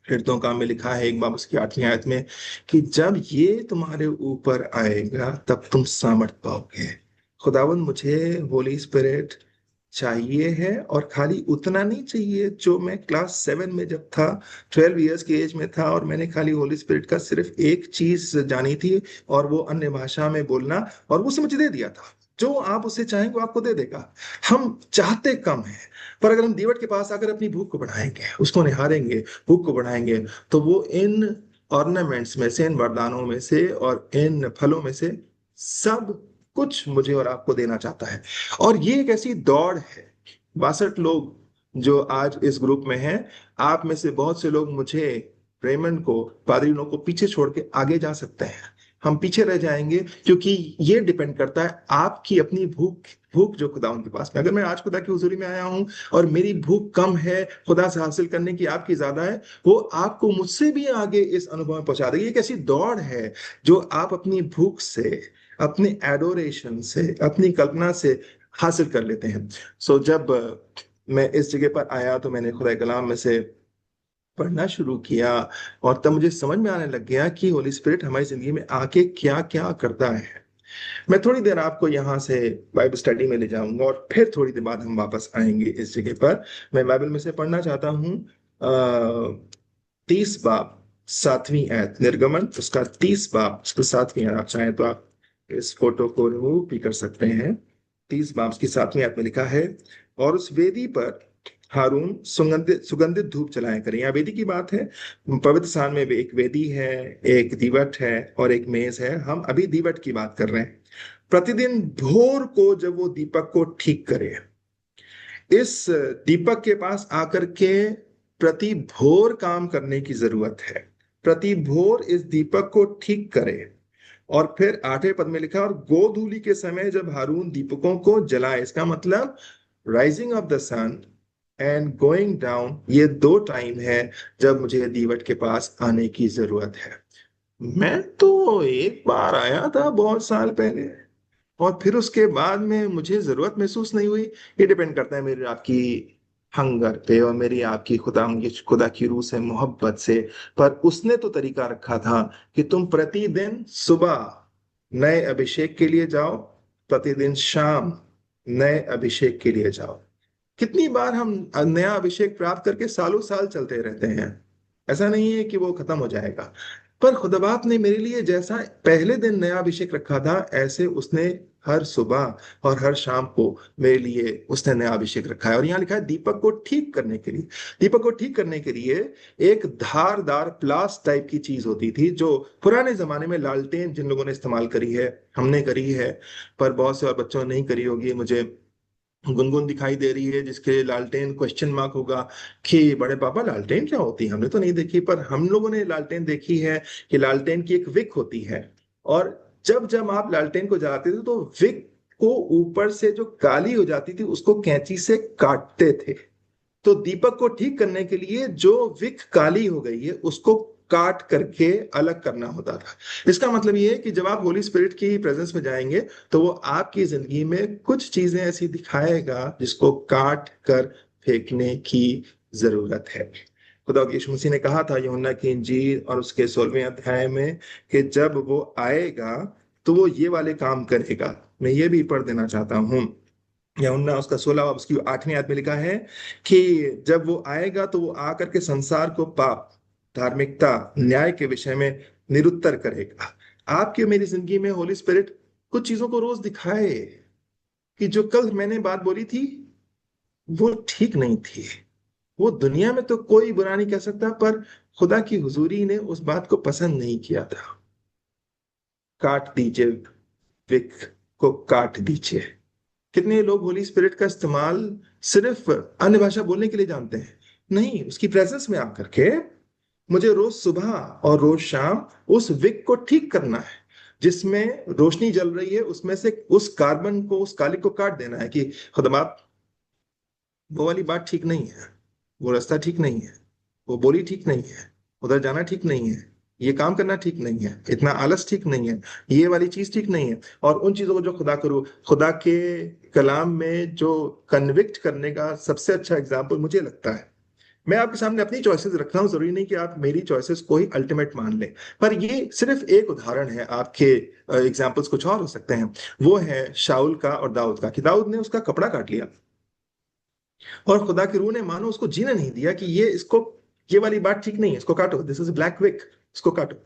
हिरतों काम में लिखा है 1 बाब उसकी 8वीं आयत में कि जब ये तुम्हारे ऊपर आएगा तब तुम सामर्थ पाओगे। खुदावन मुझे होली स्पिरिट चाहिए है, और खाली उतना नहीं चाहिए जो मैं क्लास 7 में जब था, 12 इयर्स की एज में था, और मैंने खाली होली स्पिरिट का सिर्फ एक चीज जानी थी, और वो अन्य भाषा में बोलना, और वो उसे मुझे दे दिया था। जो आप उससे चाहेंगे वो आपको दे देगा। हम चाहते कम है, पर अगर हम दीवट के पास आकर अपनी भूख को बढ़ाएंगे, उसको निहारेंगे, भूख को बढ़ाएंगे, तो वो इन ऑर्नामेंट्स में से, इन वरदानों में से और इन फलों में से सब कुछ मुझे और आपको देना चाहता है। और ये एक ऐसी दौड़ है। 62 लोग जो आज इस ग्रुप में हैं, आप में से बहुत से लोग मुझे, रेमंड को, पादरीनों को पीछे छोड़ के आगे जा सकते हैं। हम पीछे रह जाएंगे, क्योंकि ये डिपेंड करता है आपकी अपनी भूख। भूख जो खुदा उनके पास में, अगर मैं आज खुदा की हुजूरी में आया हूं और मेरी भूख कम है, खुदा से हासिल करने की आपकी ज्यादा है, वो आपको मुझसे भी आगे इस अनुभव में पहुंचा देगी। एक ऐसी दौड़ है जो आप अपनी भूख से, अपनी एडोरेशन से, अपनी कल्पना से हासिल कर लेते हैं। जब मैं इस जगह पर आया तो मैंने खुदा कलाम में से पढ़ना शुरू किया, और तब मुझे समझ में आने लग गया कि होली स्पिरिट हमारी जिंदगी में आके क्या क्या करता है। मैं थोड़ी देर आपको यहाँ से बाइबल स्टडी में ले जाऊंगा, और फिर थोड़ी देर बाद हम वापस आएंगे इस जगह पर। मैं बाइबल में से पढ़ना चाहता हूँ 30 बाब 7वीं आयत, निर्गमन उसका 30 बाब उसका 7वीं आयत। आप चाहें तो आप इस फोटो को रिमूव भी कर सकते हैं। 30 बाब उसकी 7वीं आयत में लिखा है, और उस वेदी पर हारून सुगंधित सुगंधित धूप जलाया करें। यहाँ वेदी की बात है। पवित्र स्थान में भी एक वेदी है, एक दीवट है और एक मेज है। हम अभी दीवट की बात कर रहे हैं। प्रतिदिन भोर को जब वो दीपक को ठीक करे, इस दीपक के पास आकर के प्रति भोर काम करने की जरूरत है। प्रति भोर इस दीपक को ठीक करे। और फिर 8वें पद में लिखा, और गोधूली के समय जब हारून दीपकों को जलाए। इसका मतलब rising of the sun and going down, ये 2 टाइम है जब मुझे दीवट के पास आने की जरूरत है। मैं तो एक बार आया था बहुत साल पहले, और फिर उसके बाद में मुझे जरूरत महसूस नहीं हुई। ये डिपेंड करता है मेरी आपकी हंगर पे, और मेरी आपकी खुदा की रूह से, मोहब्बत से। पर उसने तो तरीका रखा था कि तुम प्रतिदिन सुबह नए अभिषेक के लिए जाओ, प्रतिदिन शाम नए अभिषेक के लिए जाओ। कितनी बार हम नया अभिषेक प्राप्त करके सालों साल चलते रहते हैं, ऐसा नहीं है कि वो खत्म हो जाएगा। पर खुदा बाप ने मेरे लिए जैसा पहले दिन नया अभिषेक रखा था, ऐसे उसने हर सुबह और हर शाम को मेरे लिए उसने नया अभिषेक रखा है। और यहाँ लिखा है दीपक को ठीक करने के लिए। दीपक को ठीक करने के लिए एक धारदार प्लास टाइप की चीज होती थी, जो पुराने जमाने में लालटेन जिन लोगों ने इस्तेमाल करी है, हमने करी है, पर बहुत से और बच्चों ने नहीं करी होगी। मुझे गुनगुन दिखाई दे रही है जिसके लिए लालटेन क्वेश्चन मार्क होगा कि बड़े पापा लालटेन क्या होती है, हमने तो नहीं देखी। पर हम लोगों ने लालटेन देखी है कि लालटेन की एक विक होती है, और जब जब आप लालटेन को जलाते थे तो विक को ऊपर से जो काली हो जाती थी उसको कैंची से काटते थे। तो दीपक को ठीक करने के लिए जो विक काली हो गई है उसको काट करके अलग करना होता था। इसका मतलब ये है कि जब आप होली स्पिरिट की प्रेजेंस में जाएंगे तो वो आपकी जिंदगी में कुछ चीजें ऐसी दिखाएगा जिसको काट कर फेंकने की जरूरत है। खुदा यीशु मसीह ने कहा था यूहन्ना की इंजील और उसके 16वें अध्याय में कि जब वो आएगा तो वो ये वाले काम करेगा। मैं ये भी पढ़ देना चाहता हूँ। यूहन्ना उसका 16 उसकी 8वीं आयत में लिखा है कि जब वो आएगा तो वो आकर के संसार को पाप, धार्मिकता, न्याय के विषय में निरुत्तर करेगा। आपकी मेरी जिंदगी में होली स्पिरिट कुछ चीजों को रोज दिखाए कि जो कल मैंने बात बोली थी वो ठीक नहीं थी। वो दुनिया में तो कोई बुरा नहीं कह सकता, पर खुदा की हुजूरी ने उस बात को पसंद नहीं किया था। काट दीजिए, विक को काट दीजिए। कितने लोग होली स्पिरिट का इस्तेमाल सिर्फ अन्य भाषा बोलने के लिए जानते हैं? नहीं, उसकी प्रेजेंस में आकर के मुझे रोज सुबह और रोज शाम उस विक को ठीक करना है जिसमें रोशनी जल रही है, उसमें से उस कार्बन को, उस काली को काट देना है कि खुदा, वो वाली बात ठीक नहीं है, वो रास्ता ठीक नहीं है, वो बोली ठीक नहीं है, उधर जाना ठीक नहीं है, ये काम करना ठीक नहीं है, इतना आलस ठीक नहीं है, ये वाली चीज ठीक नहीं है। और उन चीजों को जो खुदा करो, खुदा के कलाम में जो कन्विक्ट करने का सबसे अच्छा एग्जाम्पल मुझे लगता है मैं आपके सामने अपनी चॉइसेस रख रहा हूं, जरूरी नहीं कि आप मेरी चॉइसेस को ही अल्टीमेट मान लें। पर ये सिर्फ एक उदाहरण है, आपके एग्जाम्पल्स कुछ और हो सकते हैं। वो है शाउल का और दाऊद का, कि दाऊद ने उसका कपड़ा काट लिया और खुदा की रूह ने मानो उसको जीने नहीं दिया कि ये इसको, ये वाली बात ठीक नहीं है, इसको काटो, दिस इज ब्लैक विक, इसको काटो।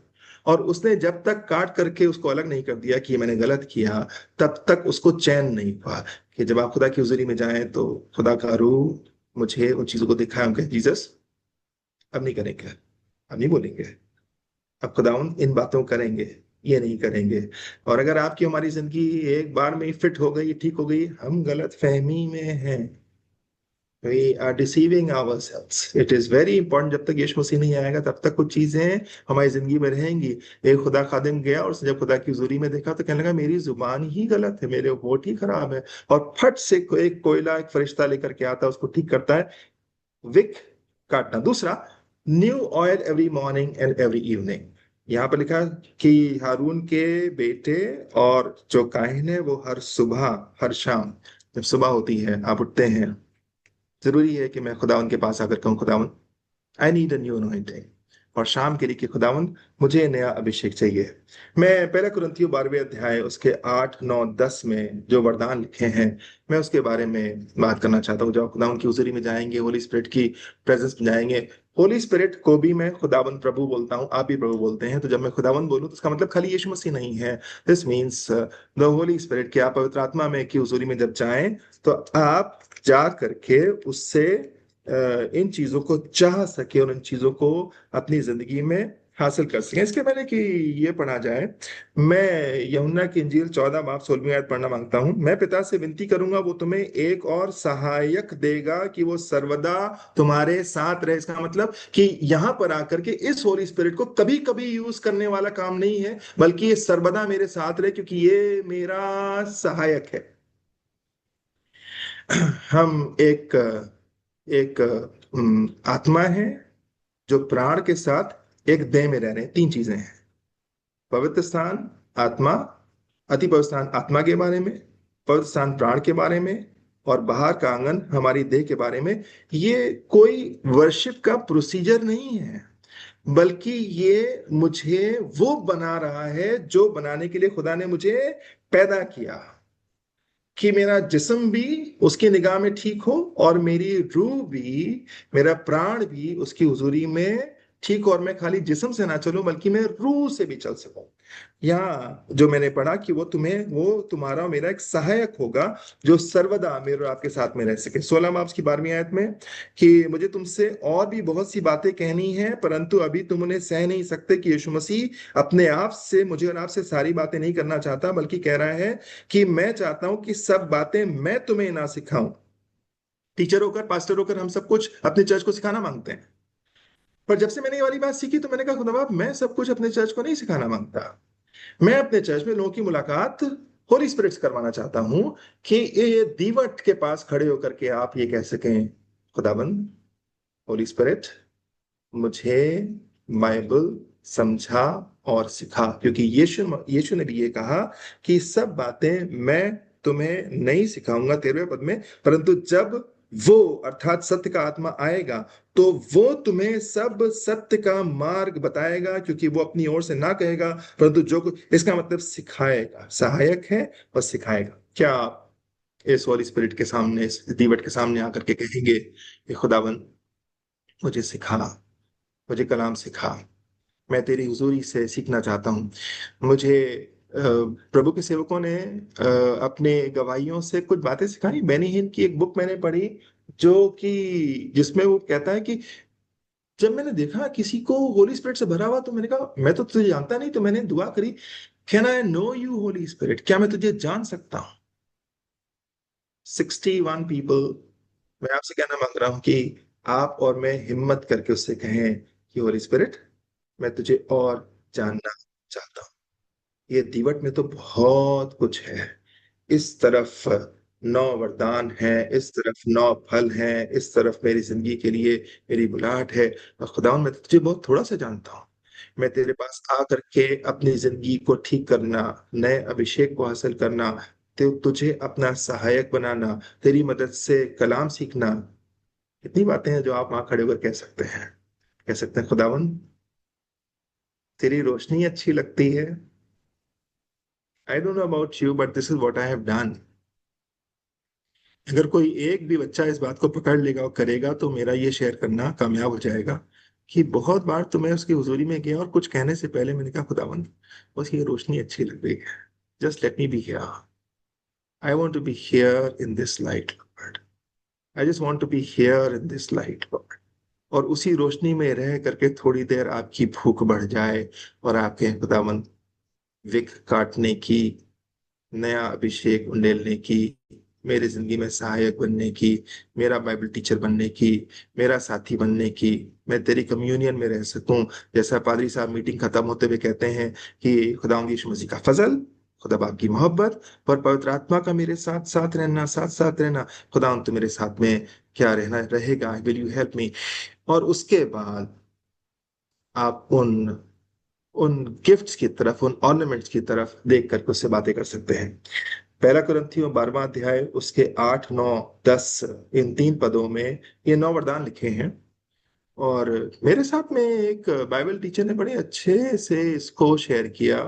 और उसने जब तक काट करके उसको अलग नहीं कर दिया कि ये मैंने गलत किया, तब तक उसको चैन नहीं हुआ। कि जब आप खुदा की हुजूरी में जाएं तो खुदा का रूह मुझे उन चीजों को दिखाए, हम कहें जीसस अब नहीं करेंगे, अब नहीं बोलेंगे, अब खुदावन इन बातों को करेंगे, ये नहीं करेंगे। और अगर आपकी हमारी जिंदगी एक बार में ही फिट हो गई, ठीक हो गई, हम गलत फहमी में हैं, we are deceiving ourselves. It is very important, जब तक यीशु मसीह नहीं आएगा तब तक कुछ चीजें हमारी जिंदगी में रहेंगी। एक खुदा खादिम गया और उसने जब खुदा की हुजूरी में देखा तो कहने लगा मेरी जुबान ही गलत है, मेरे होठ ही खराब है। और फट से एक कोयला, एक फरिश्ता लेकर के आता है, उसको ठीक करता है, विक काटना। दूसरा, new oil every morning and every evening. यहाँ पर लिखा कि हारून के बेटे और जो काहिन है वो हर सुबह, हर शाम, जब सुबह होती है आप उठते हैं, जरूरी है कि मैं खुदावन के पास आकर कहूँ खुदावन I need a new anointing. और शाम के लिए कि खुदावन मुझे नया अभिषेक चाहिए। मैं पहला कुरिन्थियों 12वें अध्याय उसके 8 9 10 में जो वरदान लिखे हैं, मैं उसके बारे में बात करना चाहता हूँ। जब खुदावन की हुजूरी में जाएंगे, होली स्पिरिट की प्रेजेंस में जाएंगे, होली स्पिरिट को भी मैं खुदावन प्रभु बोलता हूँ, आप भी प्रभु बोलते हैं। तो जब मैं खुदावन बोलूँ तो इसका मतलब खाली यीशु मसीह नहीं है। This means the Holi spirit, कि आप पवित्र आत्मा में की हुजूरी में जब जाएं तो आप जा करके उससे इन चीजों को चाह सके और इन चीजों को अपनी जिंदगी में हासिल कर सके। इसके पहले कि ये पढ़ा जाए, मैं यूहन्ना की इंजील 14 बाब 16वीं आयत पढ़ना मांगता हूं। मैं पिता से विनती करूंगा, वो तुम्हें एक और सहायक देगा कि वो सर्वदा तुम्हारे साथ रहे। इसका मतलब कि यहां पर आकर के इस होली स्पिरिट को कभी कभी यूज करने वाला काम नहीं है, बल्कि ये सर्वदा मेरे साथ रहे, क्योंकि ये मेरा सहायक है। हम एक एक आत्मा है जो प्राण के साथ एक देह में रह रहे हैं। तीन चीजें हैं, पवित्र स्थान, आत्मा, अति पवित्र स्थान आत्मा के बारे में, पवित्र स्थान प्राण के बारे में, और बाहर का आंगन हमारी देह के बारे में। ये कोई वर्शिप का प्रोसीजर नहीं है, बल्कि ये मुझे वो बना रहा है जो बनाने के लिए खुदा ने मुझे पैदा किया, कि मेरा जिस्म भी उसकी निगाह में ठीक हो और मेरी रूह भी, मेरा प्राण भी उसकी हुजूरी में ठीक हो, और मैं खाली जिस्म से ना चलूं बल्कि मैं रूह से भी चल सकूं। यहाँ जो मैंने पढ़ा कि वो तुम्हारा और मेरा एक सहायक होगा जो सर्वदा मेरे और आपके साथ में रह सके। 16 बाब की 12वीं आयत में कि मुझे तुमसे और भी बहुत सी बातें कहनी है, परंतु अभी तुम उन्हें सह नहीं सकते। कि यीशु मसीह अपने आप से मुझे और आपसे सारी बातें नहीं करना चाहता, बल्कि कह रहा है कि मैं चाहता हूं कि सब बातें मैं तुम्हें ना सिखाऊं। टीचर होकर, पास्टर होकर हम सब कुछ अपने चर्च को सिखाना मांगते हैं, पर जब से मैंने ये वाली बात सीखी तो मैंने कहा खुदा बाप, मैं सब कुछ अपने चर्च को नहीं सिखाना मांगता। मैं अपने चर्च में लोगों की मुलाकात होली स्पिरिट से करवाना चाहता हूं, कि ये दीवट के पास खड़े होकर के आप ये कह सकें खुदाबंद, होली स्पिरिट मुझे बाइबल समझा और सिखा। क्योंकि यीशु यीशु ने भी ये कहा कि सब बातें मैं तुम्हें नहीं सिखाऊंगा 13वें पद में, परंतु जब वो अर्थात सत्य का आत्मा आएगा तो वो तुम्हें सब सत्य का मार्ग बताएगा, क्योंकि वो अपनी ओर से ना कहेगा परंतु जो कुछ, इसका मतलब सिखाएगा, सहायक है और सिखाएगा। क्या आप इस होली स्पिरिट के सामने, इस दीवट के सामने आकर के कहेंगे कि खुदावन मुझे सिखा, मुझे कलाम सिखा, मैं तेरी हुजूरी से सीखना चाहता हूँ। मुझे प्रभु के सेवकों ने अपने गवाहियों से कुछ बातें सिखाई। बेनी हिन की एक बुक मैंने पढ़ी, जो कि जिसमें वो कहता है कि जब मैंने देखा किसी को होली स्पिरिट से भरा हुआ तो मैंने कहा मैं तो तुझे जानता नहीं, तो मैंने दुआ करी, can I know you Holi spirit, क्या मैं तुझे जान सकता हूँ। 61 पीपल, मैं आपसे कहना मांग रहा हूं कि आप और मैं हिम्मत करके उससे कहें कि होली स्पिरिट मैं तुझे और जानना चाहता हूँ। ये दीवट में तो बहुत कुछ है, इस तरफ 9 वरदान है, इस तरफ 9 फल हैं, इस तरफ मेरी जिंदगी के लिए मेरी बुलाहट है। और खुदावन मैं तो तुझे बहुत थोड़ा सा जानता हूँ। मैं तेरे पास आकर के अपनी जिंदगी को ठीक करना, नए अभिषेक को हासिल करना, तुझे अपना सहायक बनाना, तेरी मदद से कलाम सीखना, कितनी बातें हैं जो आप वहां खड़े होकर कह सकते हैं। कह सकते हैं, खुदावन तेरी रोशनी अच्छी लगती है। I don't know about you but this is what I have done. अगर कोई एक भी बच्चा इस बात को पकड़ लेगा और करेगा तो मेरा ये शेयर करना कामयाब हो जाएगा कि बहुत बार तो मैं उसकी हुजूरी में गया और कुछ कहने से पहले मैंने कहा, खुदावन बस ये रोशनी अच्छी लग रही है, just let me be here. I want to be here in this light Lord. I just want to be here in this light Lord. और उसी रोशनी में रह करके थोड़ी देर आपकी भूख बढ़ जाए और आपके खुदावन विक काटने की, नया अभिषेक उंडेलने की, मेरी जिंदगी में सहायक बनने की, मेरा बाइबल टीचर बनने की, मेरा साथी बनने की, मैं तेरी कम्युनियन में रह सकूं। जैसा पादरी साहब मीटिंग खत्म होते हुए कहते हैं कि खुदावंद यीशु मसीह का फजल, खुदा बाप की मोहब्बत और पवित्र आत्मा का मेरे साथ साथ रहना, साथ साथ रहना। खुदावंद तो मेरे साथ में क्या रहना रहेगा, विल यू हेल्प मी। और उसके बाद आप उन उन गिफ्ट्स की तरफ, उन ऑर्नामेंट्स की तरफ देख करके उससे बातें कर सकते हैं। पहला कुरिन्थियों 12वां अध्याय उसके 8, 9, 10 इन 3 पदों में ये 9 वरदान लिखे हैं। और मेरे साथ में एक बाइबल टीचर ने बड़े अच्छे से इसको शेयर किया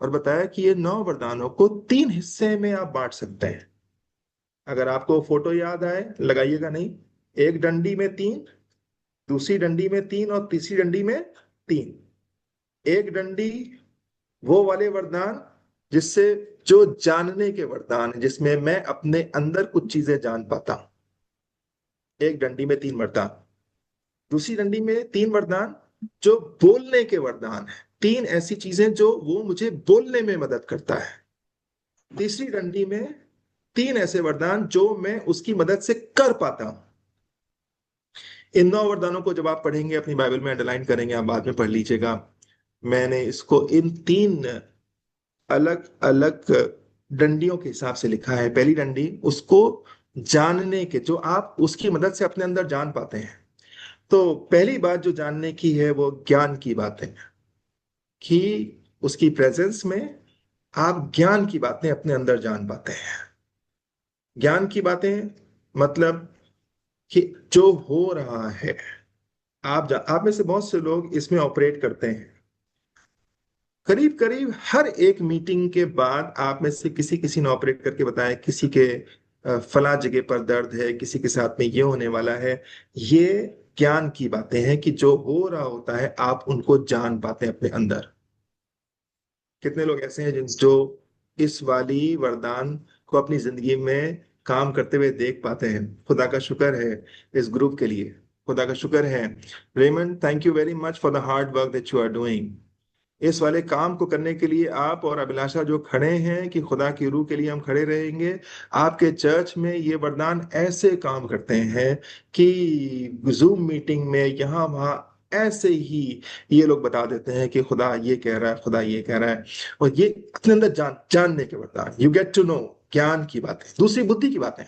और बताया कि ये 9 वरदानों को 3 हिस्से में आप बांट सकते हैं। अगर आपको फोटो याद आए लगाइएगा नहीं। एक डंडी में 3, दूसरी डंडी में 3 और तीसरी डंडी में 3। एक डंडी वो वाले वरदान जिससे, जो जानने के वरदान है, जिसमें मैं अपने अंदर कुछ चीजें जान पाता हूं। एक डंडी में 3 वरदान। दूसरी डंडी में 3 वरदान जो बोलने के वरदान है, 3 ऐसी चीजें जो वो मुझे बोलने में मदद करता है। तीसरी डंडी में 3 ऐसे वरदान जो मैं उसकी मदद से कर पाता हूं। इन 9 वरदानों को जब आप पढ़ेंगे, अपनी बाइबल में अंडरलाइन करेंगे, आप बाद में पढ़ लीजिएगा। मैंने इसको इन 3 अलग अलग डंडियों के हिसाब से लिखा है। पहली डंडी उसको जानने के, जो आप उसकी मदद से अपने अंदर जान पाते हैं। तो पहली बात जो जानने की है वो ज्ञान की बात है, कि उसकी प्रेजेंस में आप ज्ञान की बातें अपने अंदर जान पाते हैं। ज्ञान की बातें मतलब कि जो हो रहा है, आप में से बहुत से लोग इसमें ऑपरेट करते हैं। करीब करीब हर एक मीटिंग के बाद आप में से किसी किसी ने ऑपरेट करके बताया, किसी के फला जगह पर दर्द है, किसी के साथ में ये होने वाला है। ये ज्ञान की बातें हैं कि जो हो रहा होता है आप उनको जान पाते हैं अपने अंदर। कितने लोग ऐसे हैं जिन जो इस वाली वरदान को अपनी जिंदगी में काम करते हुए देख पाते हैं। खुदा का शुक्र है इस ग्रुप के लिए। खुदा का शुक्र है। Raymond, thank you very much for the hard work that you are doing. इस वाले काम को करने के लिए आप और अभिलाषा जो खड़े हैं कि खुदा की रूह के लिए हम खड़े रहेंगे। आपके चर्च में ये वरदान ऐसे काम करते हैं कि जूम मीटिंग में यहाँ वहाँ ऐसे ही ये लोग बता देते हैं कि खुदा ये कह रहा है, खुदा ये कह रहा है। और ये अपने अंदर जानने के वरदान, यू गेट टू नो। ज्ञान की बातें। दूसरी बुद्धि की बातें।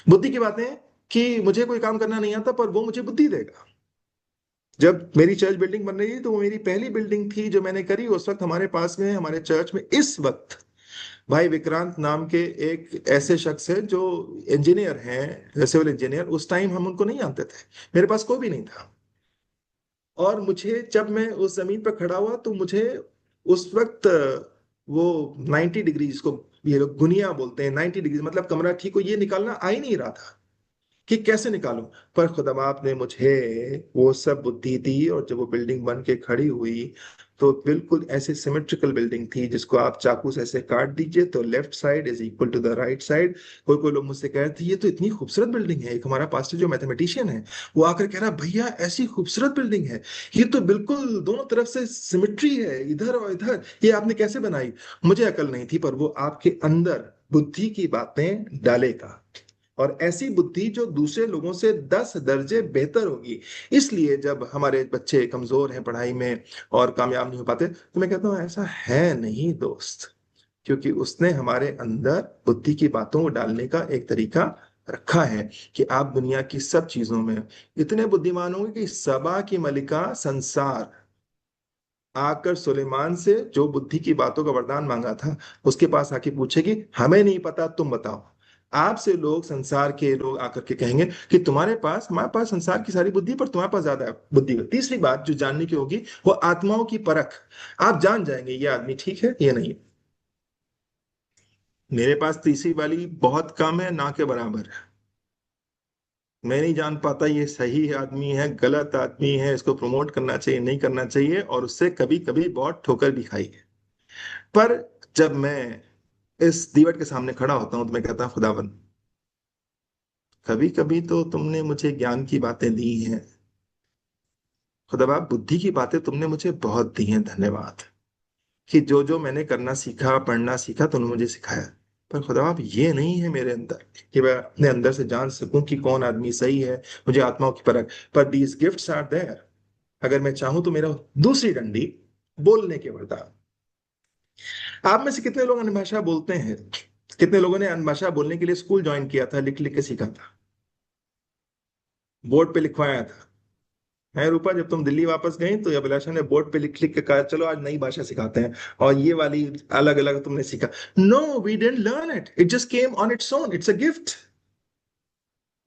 बुद्धि की बातें कि मुझे कोई काम करना नहीं आता पर वो मुझे बुद्धि देगा। जब मेरी चर्च बिल्डिंग बन रही थी तो वो मेरी पहली बिल्डिंग थी जो मैंने करी। उस वक्त हमारे पास में, हमारे चर्च में इस वक्त भाई विक्रांत नाम के एक ऐसे शख्स है जो इंजीनियर हैं, सिविल इंजीनियर। उस टाइम हम उनको नहीं जानते थे, मेरे पास कोई भी नहीं था। और मुझे, जब मैं उस जमीन पर खड़ा हुआ तो मुझे उस वक्त वो 90 डिग्री, जिसको ये लोग गुनिया बोलते हैं, 90 डिग्री मतलब कमरा ठीक हो, ये निकालना आ ही नहीं रहा था कि कैसे निकालूं। पर खुदा बाप ने मुझे वो सब बुद्धि दी और जब वो बिल्डिंग बन के खड़ी हुई तो बिल्कुल ऐसे सिमेट्रिकल बिल्डिंग थी जिसको आप चाकू से ऐसे काट दीजिए तो left side is equal to the right side. कोई कोई लोग मुझसे कह रहे थे ये तो इतनी खूबसूरत बिल्डिंग है। एक हमारा पास्टर जो मैथमेटिशियन है वो आकर कह रहा, भैया ऐसी खूबसूरत बिल्डिंग है, ये तो बिल्कुल दोनों तरफ से सिमेट्री है, इधर और इधर, ये आपने कैसे बनाई। मुझे अकल नहीं थी पर वो आपके अंदर बुद्धि की बातें डालेगा। और ऐसी बुद्धि जो दूसरे लोगों से 10 दर्जे बेहतर होगी। इसलिए जब हमारे बच्चे कमजोर हैं पढ़ाई में और कामयाब नहीं हो पाते तो मैं कहता हूं ऐसा है नहीं दोस्त, क्योंकि उसने हमारे अंदर बुद्धि की बातों को डालने का एक तरीका रखा है कि आप दुनिया की सब चीजों में इतने बुद्धिमान होंगे कि सबा की मलिका संसार आकर सुलेमान से जो बुद्धि की बातों का वरदान मांगा था उसके पास आके पूछेगी, हमें नहीं पता तुम बताओ। आपसे लोग, संसार के लोग आकर के कहेंगे कि तुम्हारे पास, हमारे पास संसार की सारी बुद्धि पर तुम्हारे पास ज्यादा बुद्धि है। तीसरी बात जो जानने की होगी वो आत्माओं की परख। आप जान जाएंगे ये आदमी ठीक है ये नहीं। मेरे पास तीसरी वाली बहुत कम है, ना के बराबर है। मैं नहीं जान पाता ये सही आदमी है गलत आदमी है, इसको प्रमोट करना चाहिए नहीं करना चाहिए, और उससे कभी कभी बहुत ठोकर भी खाई है। पर जब मैं इस दीवट के सामने खड़ा होता हूं तो मैं कहता हूं, खुदावन कभी कभी तो तुमने मुझे ज्ञान की बातें दी हैं, खुदावा बुद्धि की बातें तुमने मुझे बहुत दी हैं, धन्यवाद कि जो जो मैंने करना सीखा, पढ़ना सीखा, तुमने मुझे सिखाया। पर खुदावा ये नहीं है मेरे अंदर कि मैं अपने अंदर से जान सकूं कि कौन आदमी सही है, मुझे आत्माओं की परख। पर दीज गिफ्ट्स आर देयर। अगर मैं चाहूं तो मेरा दूसरी डंडी, बोलने के वरदान। आप में से कितने लोग अन्य भाषा बोलते हैं? कितने लोगों ने अन्य भाषा बोलने के लिए स्कूल ज्वाइन किया था, लिख लिख के सीखा था, बोर्ड पे लिखवाया था? है रूपा, जब तुम दिल्ली वापस गई तो अभिलाषा ने बोर्ड पे लिख लिख के कहा चलो आज नई भाषा सिखाते हैं, और ये वाली अलग अलग तुमने सीखा? No, we didn't learn it, it just came on its own, it's a gift.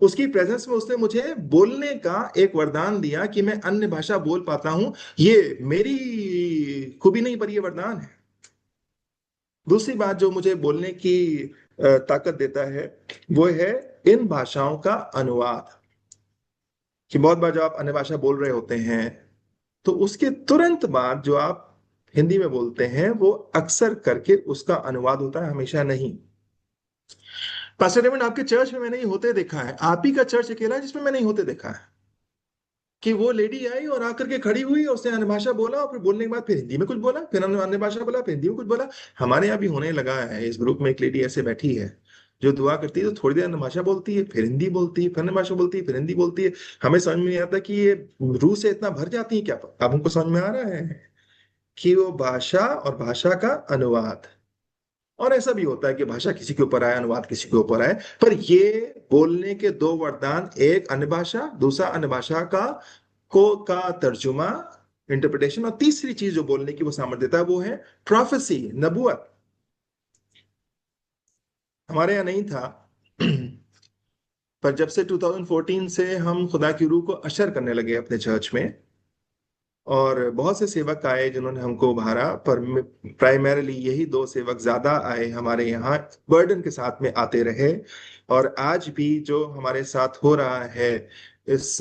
उसकी प्रेजेंस में उसने मुझे बोलने का एक वरदान दिया कि मैं अन्य भाषा बोल पाता हूं। ये मेरी खूबी नहीं, पर ये वरदान है। दूसरी बात जो मुझे बोलने की ताकत देता है वो है इन भाषाओं का अनुवाद। कि बहुत बार जब आप अन्य भाषा बोल रहे होते हैं तो उसके तुरंत बाद जो आप हिंदी में बोलते हैं वो अक्सर करके उसका अनुवाद होता है, हमेशा नहीं। पास्टर रेमंड, आपके चर्च में मैंने ये होते देखा है, आप ही का चर्च अकेला है जिसमें मैंने ये होते देखा है कि वो लेडी आई और आकर के खड़ी हुई और उसने अन्य भाषा बोला, और फिर बोलने के बाद फिर हिंदी में कुछ बोला, फिर हमने अन्य भाषा बोला, फिर हिंदी में कुछ बोला। हमारे यहाँ भी होने लगा है। इस ग्रुप में एक लेडी ऐसे बैठी है जो दुआ करती है तो थोड़ी देर अन्य भाषा बोलती है, फिर हिंदी बोलती है, फिर अन्य भाषा बोलती है, फिर हिंदी बोलती है। हमें समझ में नहीं आता कि ये रूह से इतना भर जाती है क्या। अब हमको समझ में आ रहा है कि वो भाषा और भाषा का अनुवाद। और ऐसा भी होता है कि भाषा किसी के ऊपर आए, अनुवाद किसी के ऊपर आए। पर ये बोलने के दो वरदान, एक अन्य भाषा, दूसरा अन्य भाषा का तर्जुमा, इंटरप्रिटेशन, और तीसरी चीज जो बोलने की वो सामर्थ्य देता है वो है प्रोफेसी, नबुवत। हमारे यहाँ नहीं था। पर जब से 2014 से हम खुदा की रूह को अशर करने लगे अपने चर्च में, और बहुत से सेवक आए जिन्होंने हमको उभारा, पर प्राइमरीली यही दो सेवक ज्यादा आए हमारे यहाँ, बर्डन के साथ में आते रहे। और आज भी जो हमारे साथ हो रहा है इस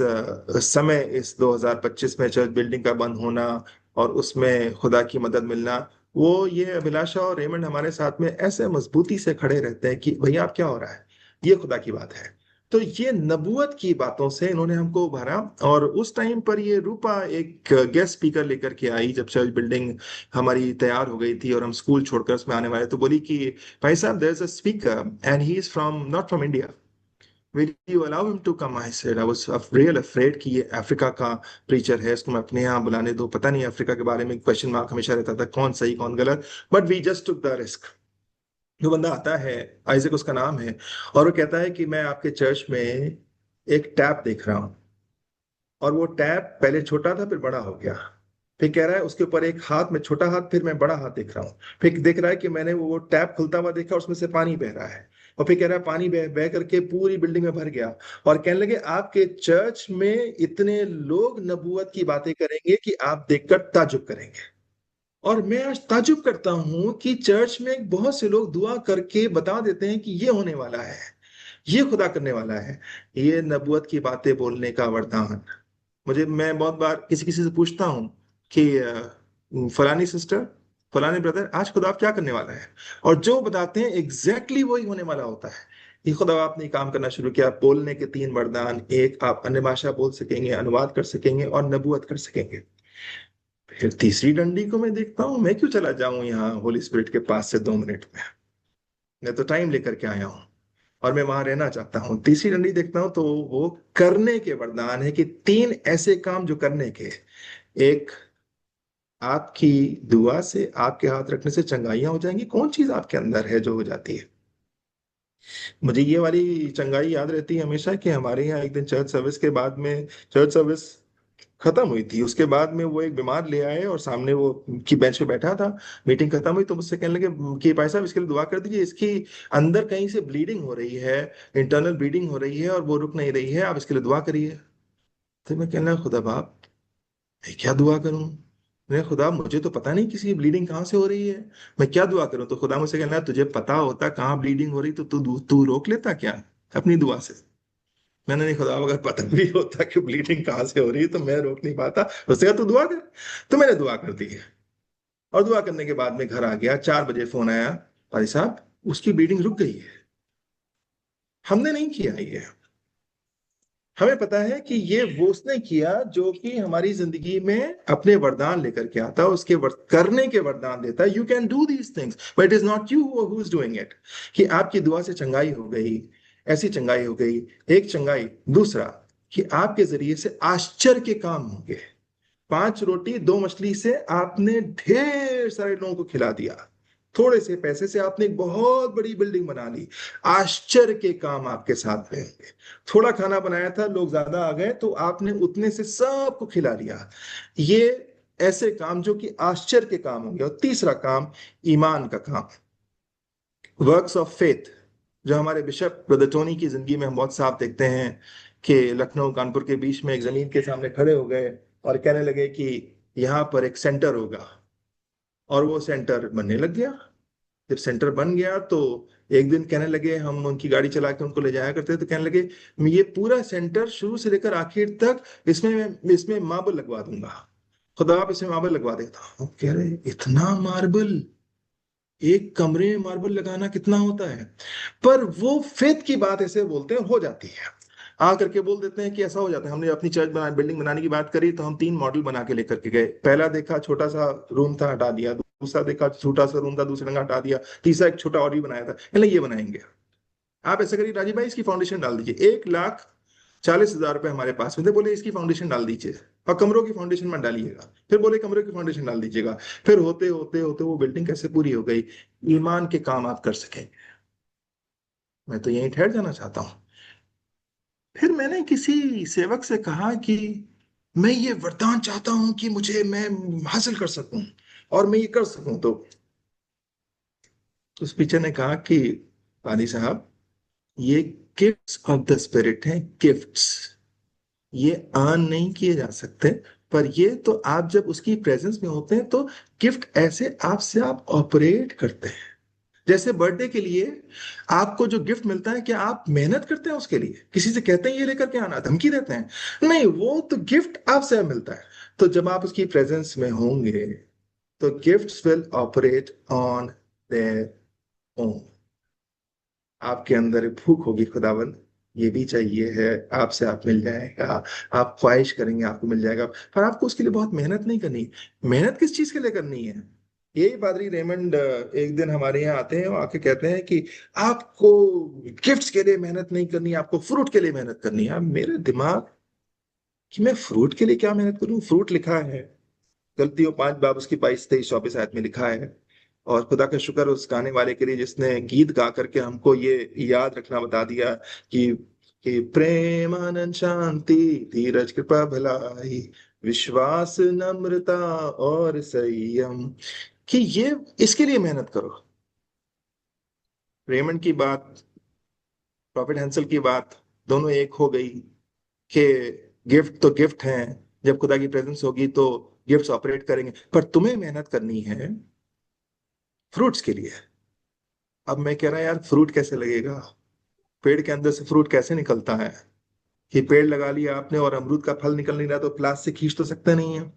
समय, इस 2025 में चर्च बिल्डिंग का बंद होना और उसमें खुदा की मदद मिलना, वो ये अभिलाषा और रेमंड हमारे साथ में ऐसे मजबूती से खड़े रहते हैं कि भैया आप क्या हो रहा है, ये खुदा की बात है। तो ये नबूवत की बातों से इन्होंने हमको उभारा। और उस टाइम पर ये रूपा एक गेस्ट स्पीकर लेकर के आई जब चर्च बिल्डिंग हमारी तैयार हो गई थी और हम स्कूल छोड़कर उसमें आने वाले, तो बोली कि भाई साहब, there is a speaker and he is from not from India, will you allow him to come? I said I was real afraid कि ये अफ्रीका का प्रीचर है, इसको मैं अपने यहाँ बुलाने दो। पता नहीं अफ्रीका के बारे में क्वेश्चन मार्क हमेशा रहता था, कौन सही कौन गलत। But we just took the risk. जो बंदा आता है, आइजक उसका नाम है, और वो कहता है कि मैं आपके चर्च में एक टैप देख रहा हूँ, और वो टैप पहले छोटा था फिर बड़ा हो गया। फिर कह रहा है उसके ऊपर एक हाथ में छोटा हाथ, फिर मैं बड़ा हाथ देख रहा हूँ। फिर देख रहा है कि मैंने वो टैप खुलता हुआ देखा, उसमें से पानी बह रहा है। और फिर कह रहा है पानी बह बह करके पूरी बिल्डिंग में भर गया। और कहने लगे आपके चर्च में इतने लोग नबूवत की बातें करेंगे कि आप देखकर ताजुब करेंगे। और मैं आज ताजुब करता हूं कि चर्च में बहुत से लोग दुआ करके बता देते हैं कि ये होने वाला है, ये खुदा करने वाला है। ये नबूवत की बातें बोलने का वरदान। मैं बहुत बार किसी किसी से पूछता हूँ कि फलानी सिस्टर, फलाने ब्रदर, आज खुदा आप क्या करने वाला है? और जो बताते हैं एग्जैक्टली वही होने वाला होता है। ये खुदा आपने काम करना शुरू किया। बोलने के तीन वरदान, एक आप अन्य भाषा बोल सकेंगे, अनुवाद कर सकेंगे, और नबूवत कर सकेंगे। फिर तीसरी डंडी को मैं देखता हूँ, मैं क्यों चला जाऊं यहाँ होली स्पिरिट के पास से 2 मिनट में? मैं तो टाइम लेकर के आया हूँ और मैं वहां रहना चाहता हूँ। तीसरी डंडी देखता हूँ तो वो करने के वरदान है कि तीन ऐसे काम जो करने के। एक, आपकी दुआ से, आपके हाथ रखने से चंगाइयां हो जाएंगी। कौन चीज आपके अंदर है जो हो जाती है? मुझे ये वाली चंगाई याद रहती है हमेशा कि हमारे यहाँ एक दिन चर्च सर्विस के बाद में, चर्च सर्विस खत्म हुई थी। उसके बाद में वो एक बीमार ले आए और सामने वो की बेंच पे बैठा था। मीटिंग खत्म हुई तो मुझसे कहने लगे कि भाई साहब, इसके लिए दुआ कर दीजिए, इसकी अंदर कहीं से ब्लीडिंग हो रही है, इंटरनल ब्लीडिंग हो रही है और वो रुक नहीं रही है, आप इसके लिए दुआ करिए। तो मैं कहना, खुदा बाप, मैं क्या दुआ करूं? मैं, खुदा मुझे तो पता नहीं किसी की ब्लीडिंग कहाँ से हो रही है, मैं क्या दुआ करूं? तो खुदा मुझसे कहना, तुझे पता होता कहाँ ब्लीडिंग हो रही तो तू तू रोक लेता क्या अपनी दुआ से? मैंने, नहीं खुदा, अगर पता भी होता कि ब्लीडिंग कहाँ से हो रही है तो मैं रोक नहीं पाता। उससे कहा, तू दुआ कर। तो मैंने दुआ कर दी है। और दुआ करने के बाद में घर आ गया, 4 बजे फोन आया, भाई साहब उसकी ब्लीडिंग रुक गई है। हमने नहीं किया ये। हमें पता है कि ये वो उसने किया जो कि हमारी जिंदगी में अपने वरदान लेकर के आता है, उसके करने के वरदान देता है। You can do these things but it is not you who is doing it. कि आपकी दुआ से चंगाई हो गई, ऐसी चंगाई हो गई, एक चंगाई। दूसरा, कि आपके जरिए से आश्चर्य के काम होंगे। 5 रोटी 2 मछली से आपने ढेर सारे लोगों को खिला दिया। थोड़े से पैसे से आपने एक बहुत बड़ी बिल्डिंग बना ली। आश्चर्य के काम आपके साथ में होंगे। थोड़ा खाना बनाया था, लोग ज्यादा आ गए तो आपने उतने से सबको खिला लिया। ये ऐसे काम जो कि आश्चर्य के काम होंगे। और तीसरा काम, ईमान का काम, वर्क्स ऑफ फेथ, जो हमारे बिशप ब्रदर टोनी की जिंदगी में हम बहुत साफ देखते हैं कि लखनऊ कानपुर के बीच में एक जमीन के सामने खड़े हो गए और कहने लगे कि यहाँ पर एक सेंटर होगा। और वो सेंटर बनने लग गया। जब सेंटर बन गया तो एक दिन कहने लगे, हम उनकी गाड़ी चला के उनको ले जाया करते तो कहने लगे, मैं ये पूरा सेंटर शुरू से लेकर आखिर तक इसमें मार्बल लगवा दूंगा। खुदा आप इसमें मार्बल लगवा देता हूँ। कह रहे, इतना मार्बल? एक कमरे में मार्बल लगाना कितना होता है? पर वो फेथ की बात ऐसे बोलते हैं, हो जाती है। आ करके बोल देते हैं कि ऐसा हो जाता है। हमने अपनी चर्च बना बिल्डिंग बनाने की बात करी तो हम 3 मॉडल बना के लेकर के गए। पहला देखा छोटा सा रूम था, हटा दिया। दूसरा देखा छोटा सा रूम था, दूसरे रंगा हटा दिया। तीसरा एक छोटा और भी बनाया था, मतलब ये बनाएंगे। आप ऐसा करिए राजीव भाई, इसकी फाउंडेशन डाल दीजिए। 1,40,000 रुपए हमारे पास में थे। बोले इसकी फाउंडेशन डाल दीजिए और कमरों की फाउंडेशन मत डालिएगा। फिर बोले कमरों की फाउंडेशन डाल दीजिएगा। फिर होते होते होते वो बिल्डिंग कैसे पूरी हो गई। ईमान के काम आप कर सकें। मैं तो यहीं ठहर जाना चाहता हूँ। फिर मैंने किसी सेवक से कहा कि मैं ये वरदान चाहता हूं कि मुझे मैं हासिल कर सकूं और मैं ये कर सकूं। तो उस टीचर ने कहा कि पादी साहब, ये गिफ्ट्स ऑफ द स्पिरिट हैं, गिफ्ट्स। ये अर्न नहीं किए जा सकते। पर ये तो आप जब उसकी प्रेजेंस में होते हैं तो गिफ्ट ऐसे आपसे आप ऑपरेट करते हैं। जैसे बर्थडे के लिए आपको जो गिफ्ट मिलता है, क्या आप मेहनत करते हैं उसके लिए? किसी से कहते हैं ये लेकर के आना, धमकी देते हैं? नहीं, वो तो गिफ्ट आपसे मिलता है। तो जब आप उसकी प्रेजेंस में होंगे तो gifts will operate on their own. आपके अंदर एक भूख होगी, खुदावन ये भी चाहिए है, आपसे आप मिल जाएगा। आप ख्वाहिश करेंगे, आपको मिल जाएगा। पर आपको उसके लिए बहुत मेहनत नहीं करनी। मेहनत किस चीज के लिए करनी है? यही पादरी रेमंड एक दिन हमारे यहाँ आते हैं और आके कहते हैं कि आपको गिफ्ट्स के लिए मेहनत नहीं करनी, आपको फ्रूट के लिए मेहनत करनी है। अब मेरे दिमाग कि मैं फ्रूट के लिए क्या मेहनत करूं? फ्रूट लिखा है गलतियों 5 बाब उसकी 22 23 24 आयत में लिखा है। और खुदा का शुक्र उस गाने वाले के लिए जिसने गीत गा करके हमको ये याद रखना बता दिया कि प्रेम आनंद शांति धीरज कृपा भलाई विश्वास नम्रता और संयम, कि ये इसके लिए मेहनत करो। रेमंड की बात, प्रॉफिट हैंसल की बात, दोनों एक हो गई कि गिफ्ट तो गिफ्ट हैं। जब खुदा की प्रेजेंस होगी तो गिफ्ट्स ऑपरेट करेंगे। पर तुम्हें मेहनत करनी है फ्रूट्स के लिए। अब मैं कह रहा यार, फ्रूट कैसे लगेगा? पेड़ के अंदर से फ्रूट कैसे निकलता है? कि पेड़ लगा लिया आपने और अमरूद का फल निकल नहीं रहा तो प्लास से खींच तो सकते नहीं है।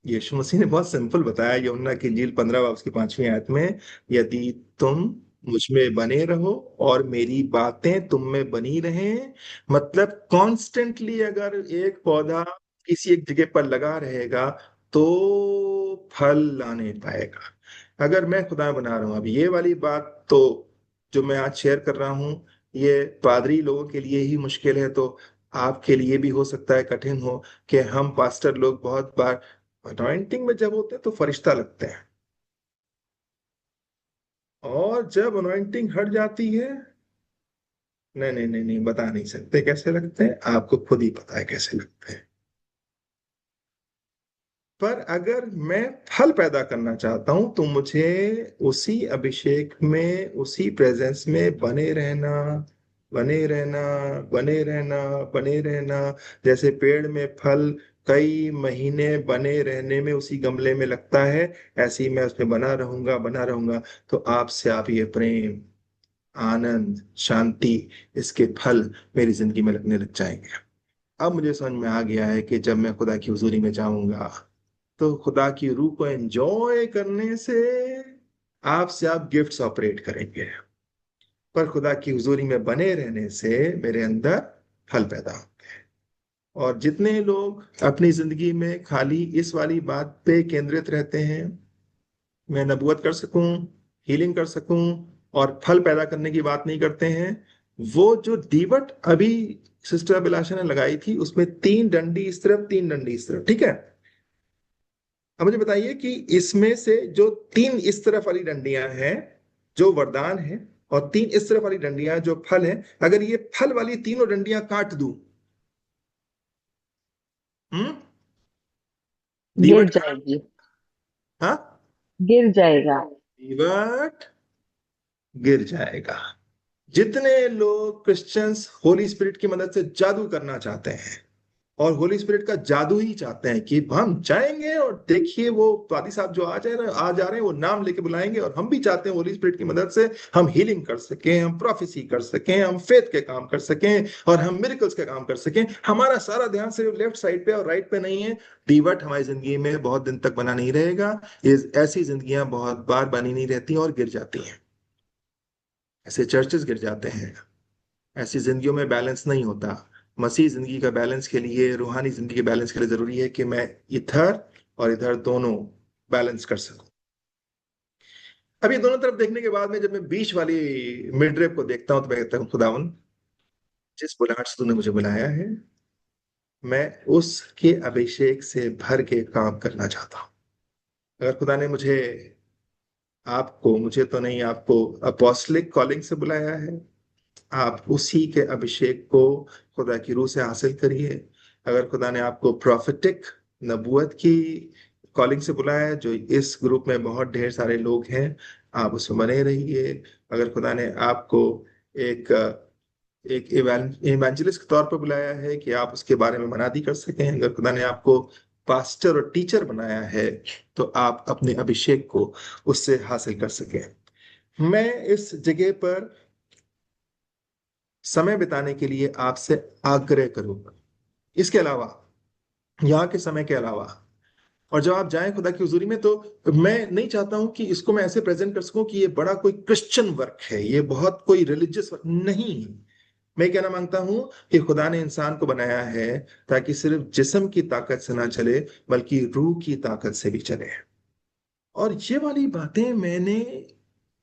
यीशु मसीह ने बहुत सिंपल बताया यूहन्ना की इंजील 15 बाब उसकी 5वीं आयत में, यदि तुम मुझ में बने रहो और मेरी बातें तुम में बनी रहें, मतलब कॉन्स्टेंटली अगर एक पौधा किसी एक जगह पर लगा रहेगा तो फल लाने पाएगा। अगर मैं खुदा बना रहा हूं, अब ये वाली बात तो जो मैं आज शेयर कर रहा हूं, ये पादरी लोगों के लिए ही मुश्किल है, तो आपके लिए भी हो सकता है कठिन हो। कि हम पास्टर लोग बहुत बार अनॉइंटिंग में जब होते हैं तो फरिश्ता लगते हैं, और जब अनॉइंटिंग हट जाती है, नहीं नहीं नहीं नहीं, बता नहीं सकते कैसे लगते हैं, आपको खुद ही पता है कैसे लगते हैं। पर अगर मैं फल पैदा करना चाहता हूं तो मुझे उसी अभिषेक में, उसी प्रेजेंस में बने रहना, बने रहना, बने रहना, बने रहना। जैसे पेड़ में फल कई महीने बने रहने में उसी गमले में लगता है, ऐसे ही मैं उसमें बना रहूंगा, बना रहूंगा। तो आपसे आप ये प्रेम, आनंद, शांति, इसके फल मेरी जिंदगी में लगने लग जाएंगे। अब मुझे समझ में आ गया है कि जब मैं खुदा की हुजूरी में जाऊंगा तो खुदा की रूह को एंजॉय करने से आपसे आप गिफ्ट्स ऑपरेट करेंगे, पर खुदा की हुजूरी में बने रहने से मेरे अंदर फल पैदा होंगे। और जितने लोग अपनी जिंदगी में खाली इस वाली बात पे केंद्रित रहते हैं, मैं नबूवत कर सकूं, हीलिंग कर सकूं और फल पैदा करने की बात नहीं करते हैं, वो जो दीवट अभी सिस्टर अभिलाषा ने लगाई थी उसमें 3 डंडी इस तरफ, 3 डंडी इस तरफ, ठीक है। अब मुझे बताइए कि इसमें से जो 3 इस तरफ वाली डंडियां हैं जो वरदान है, और 3 इस तरफ वाली डंडियां जो फल है, अगर ये फल वाली तीनों डंडियां काट दूं, हम्म, गिर दीवट काट, जाएगी। हाँ, गिर जाएगा। दीवट गिर जाएगा। जितने लोग क्रिश्चियंस होली स्पिरिट की मदद से जादू करना चाहते हैं और होली स्पिरिट का जादू ही चाहते हैं कि हम जाएंगे और देखिए वो पादी साहब जो आ जा रहे हैं, वो नाम लेके बुलाएंगे, और हम भी चाहते हैं होली स्पिरिट की मदद से हम हीलिंग कर सकें, हम प्रोफेसी कर सकें, हम फेथ के काम कर सकें और हम मिरेकल्स के काम कर सकें। हमारा सारा ध्यान सिर्फ लेफ्ट साइड पे और राइट पे नहीं है। डीवट हमारी जिंदगी में बहुत दिन तक बना नहीं रहेगा। ये ऐसी जिंदगियां बहुत बार बनी नहीं रहती और गिर जाती हैं, ऐसे चर्चेस गिर जाते हैं, ऐसी जिंदगियों में बैलेंस नहीं होता। मसीह जिंदगी का बैलेंस के लिए, रूहानी जिंदगी के बैलेंस के लिए जरूरी है कि मैं इधर और इधर दोनों बैलेंस कर सकूं। अब ये दोनों तरफ देखने के बाद में जब मैं बीच वाली मिड रेप को देखता हूं तो मैं कहता हूँ, खुदावन, जिस बुलाहट से तूने मुझे बुलाया है, मैं उसके अभिषेक से भर के काम करना चाहता हूँ। अगर खुदा ने मुझे, आपको, मुझे तो नहीं, आपको अपोस्टलिक कॉलिंग से बुलाया है, आप उसी के अभिषेक को खुदा की रूह से हासिल करिए। अगर खुदा ने आपको प्रॉफिटिक, नबूवत की कॉलिंग से बुलाया है, जो इस ग्रुप में बहुत ढेर सारे लोग हैं, आप उसमें बने रहिए। अगर खुदा ने आपको एक एक इवेंजलिस्ट के तौर पर बुलाया है कि आप उसके बारे में मनादी कर सकें, अगर खुदा ने आपको पास्टर और टीचर बनाया है तो आप अपने अभिषेक को उससे हासिल कर सकें। मैं इस जगह पर समय बिताने के लिए आपसे आग्रह करूंगा। इसके अलावा, यहाँ के समय के अलावा, और जब आप जाएं खुदा की हुजूरी में, तो मैं नहीं चाहता हूं कि इसको मैं ऐसे प्रेजेंट कर सकूं कि ये बड़ा कोई क्रिश्चियन वर्क है, ये बहुत कोई रिलीजियस वर्क नहीं। मैं कहना मांगता हूं कि खुदा ने इंसान को बनाया है ताकि सिर्फ जिस्म की ताकत से ना चले, बल्कि रूह की ताकत से भी चले। और ये वाली बातें मैंने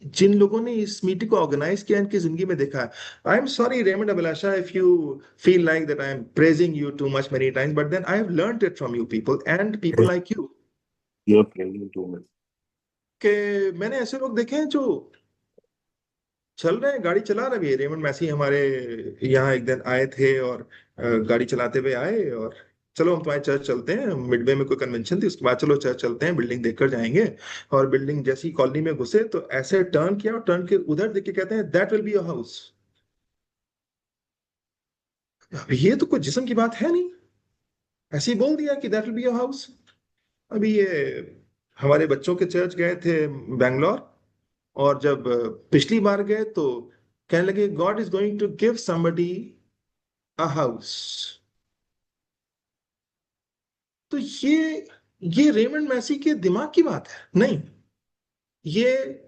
जिन लोगों ने इस मीटिंग को ऑर्गेनाइज किया इनकी जिंदगी में देखा है। I am sorry Raymond Abhilasha if you feel like that I am praising you too much many times, but then I have learned it from you people and people like you, You're playing too much. कि मैंने ऐसे लोग देखे हैं जो चल रहे हैं, गाड़ी चला रहे भी। रेमंड मैसी हमारे यहाँ एक दिन आए थे और गाड़ी चलाते हुए आए, और चलो हम तुम्हारे चर्च चलते हैं, मिडवे में कोई कन्वेंशन थी, उसके बाद चलो चर्च चलते हैं, बिल्डिंग देखकर जाएंगे। और बिल्डिंग जैसी कॉलोनी में घुसे तो ऐसे टर्न किया और टर्न के उधर देख के कहते हैं, that will be your house. अब ये तो कोई जिस्म की बात है नहीं, ऐसे ही बोल दिया कि that will be your house. अभी ये हमारे बच्चों के चर्च गए थे बैंगलोर, और जब पिछली बार गए तो कहने लगे, God is going to give somebody a house. तो ये रेमंड मैसी के दिमाग की बात है नहीं, ये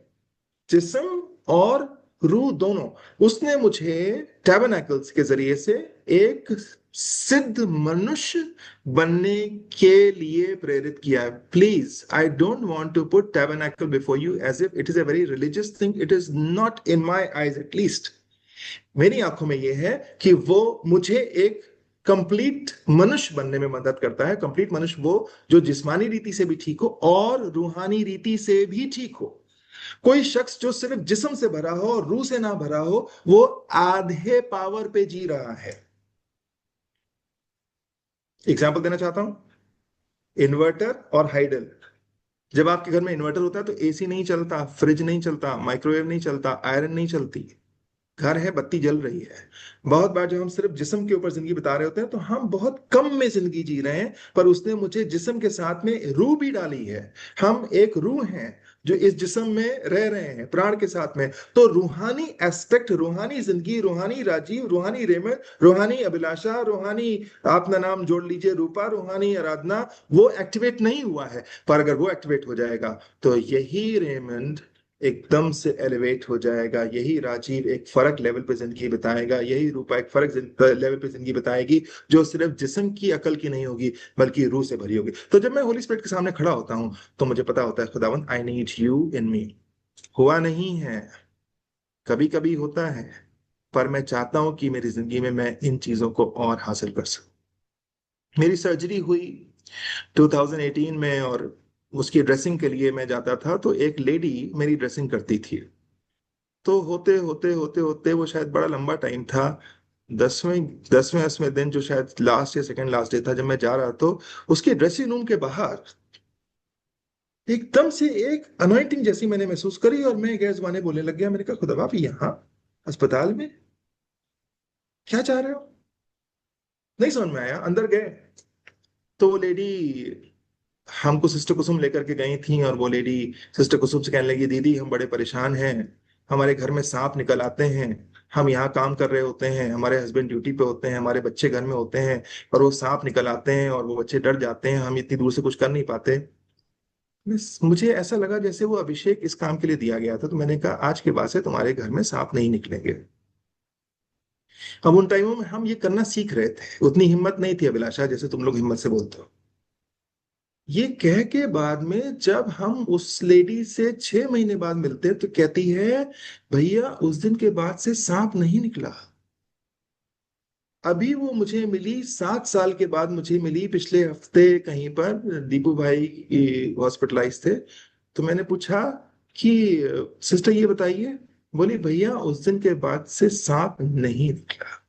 जिस्म और रूह दोनों, उसने मुझे टैबरनैकल्स के जरिए से एक सिद्ध मनुष्य बनने के लिए प्रेरित किया है। Please, I don't want to put tabernacle before you as if it is a very religious thing, it is not in my eyes at least. मेरी आंखों में यह है कि वो मुझे एक कंप्लीट मनुष्य बनने में मदद करता है। कंप्लीट मनुष्य वो जो जिस्मानी रीति से भी ठीक हो और रूहानी रीति से भी ठीक हो। कोई शख्स जो सिर्फ जिस्म से भरा हो और रूह से ना भरा हो, वो आधे पावर पे जी रहा है। एग्जाम्पल देना चाहता हूं। इन्वर्टर और हाइडल। जब आपके घर में इन्वर्टर होता है तो एसी नहीं चलता, फ्रिज नहीं चलता, माइक्रोवेव नहीं चलता, आयरन नहीं चलती, घर है, बत्ती जल रही है। बहुत बार जब हम सिर्फ जिस्म के ऊपर जिंदगी बिता रहे होते हैं तो हम बहुत कम में जिंदगी जी रहे हैं, पर उसने मुझे जिस्म के साथ में रूह भी डाली है। हम एक रूह हैं जो इस जिस्म में रह रहे हैं प्राण के साथ में। तो रूहानी एस्पेक्ट, रूहानी जिंदगी, रूहानी राजीव, रूहानी रेमर, रूहानी अभिलाषा, रूहानी, अपना नाम जोड़ लीजिए रूपा, रूहानी आराधना, वो एक्टिवेट नहीं हुआ है। पर अगर वो एक्टिवेट हो जाएगा तो यही रेमंड एकदम से एलिवेट हो जाएगा, यही राजीव एक फर्क लेवल पे जिंदगी बताएगा, यही रूपा एक फर्क लेवल पे जिंदगी बताएगी, जो सिर्फ जिस्म की अकल की नहीं होगी बल्कि रूह से भरी होगी। तो जब मैं होली स्पिरिट के सामने खड़ा होता हूं तो मुझे पता होता है खुदावन, आई नीड यू इन मी। हुआ नहीं है, कभी कभी होता है, पर मैं चाहता हूं कि मेरी जिंदगी में मैं इन चीजों को और हासिल कर सकूं। मेरी सर्जरी हुई 2018 में, और उसकी ड्रेसिंग के लिए मैं जाता था तो एक लेडी मेरी ड्रेसिंग करती थी। तो होते होते होते होते वो शायद बड़ा लंबा टाइम था, 10वें 10वें दिन, जो शायद लास्ट या सेकंड लास्ट डे था, जब मैं जा रहा तो उसके ड्रेसिंग रूम के बाहर एकदम से एक अनॉइंटिंग जैसी मैंने महसूस करी, और मैं गैर जुबाने बोलने लग गया। मैंने कहा खुदा आप यहाँ अस्पताल में क्या चाह रहे हो? नहीं समझ में आया। अंदर गए तो वो लेडी हमको सिस्टर कुसुम लेकर के गई थी, और वो लेडी सिस्टर कुसुम से कहने लगी, दीदी हम बड़े परेशान हैं, हमारे घर में सांप निकल आते हैं, हम यहाँ काम कर रहे होते हैं, हमारे हस्बैंड ड्यूटी पे होते हैं, हमारे बच्चे घर में होते हैं, और वो सांप निकल आते हैं और वो बच्चे डर जाते हैं, हम इतनी दूर से कुछ कर नहीं पाते। मुझे ऐसा लगा जैसे वो अभिषेक इस काम के लिए दिया गया था। तो मैंने कहा आज के बाद से तुम्हारे घर में सांप नहीं निकलेंगे। अब उन टाइमों में हम ये करना सीख रहे थे, उतनी हिम्मत नहीं थी अभिलाषा जैसे तुम लोग हिम्मत से बोलते हो। ये कह के बाद में जब हम उस लेडी से 6 महीने बाद मिलते हैं तो कहती है, भैया उस दिन के बाद से सांप नहीं निकला। अभी वो मुझे मिली 7 साल के बाद, मुझे मिली पिछले हफ्ते कहीं पर, दीपू भाई हॉस्पिटलाइज थे। तो मैंने पूछा कि सिस्टर ये बताइए, बोली भैया उस दिन के बाद से सांप नहीं निकला।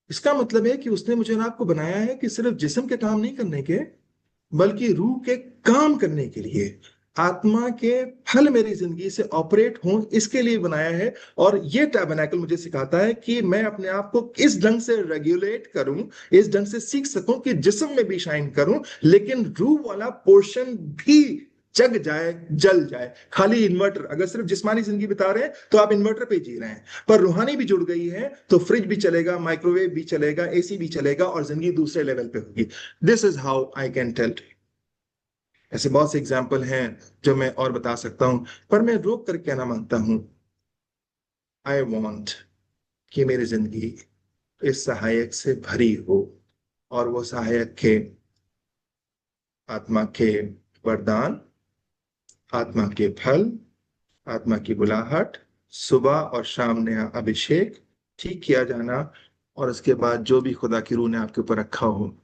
इसका मतलब है कि उसने मुझे और आपको बनाया है कि सिर्फ जिस्म के काम नहीं करने के, बल्कि रूह के काम करने के लिए, आत्मा के फल मेरी जिंदगी से ऑपरेट हों इसके लिए बनाया है। और ये टैबरनैकल मुझे सिखाता है कि मैं अपने आप को इस ढंग से रेगुलेट करूं, इस ढंग से सीख सकूं कि जिस्म में भी शाइन करूं, लेकिन रूह वाला पोर्शन भी जग जाए, जल जाए। खाली इन्वर्टर, अगर सिर्फ जिस्मानी जिंदगी बिता रहे हैं तो आप इन्वर्टर पे जी रहे हैं, पर रूहानी भी जुड़ गई है तो फ्रिज भी चलेगा, माइक्रोवेव भी चलेगा, एसी भी चलेगा, और जिंदगी दूसरे लेवल पे होगी। This is how I can tell. ऐसे बहुत से एग्जाम्पल हैं जो मैं और बता सकता हूं, पर मैं रोक कर कहना मानता हूं, आई वॉन्ट कि मेरी जिंदगी इस सहायक से भरी हो, और वो सहायक के आत्मा के वरदान, आत्मा के फल, आत्मा की बुलाहट, सुबह और शाम नया अभिषेक, ठीक किया जाना, और उसके बाद जो भी खुदा की रूह ने आपके ऊपर रखा हो।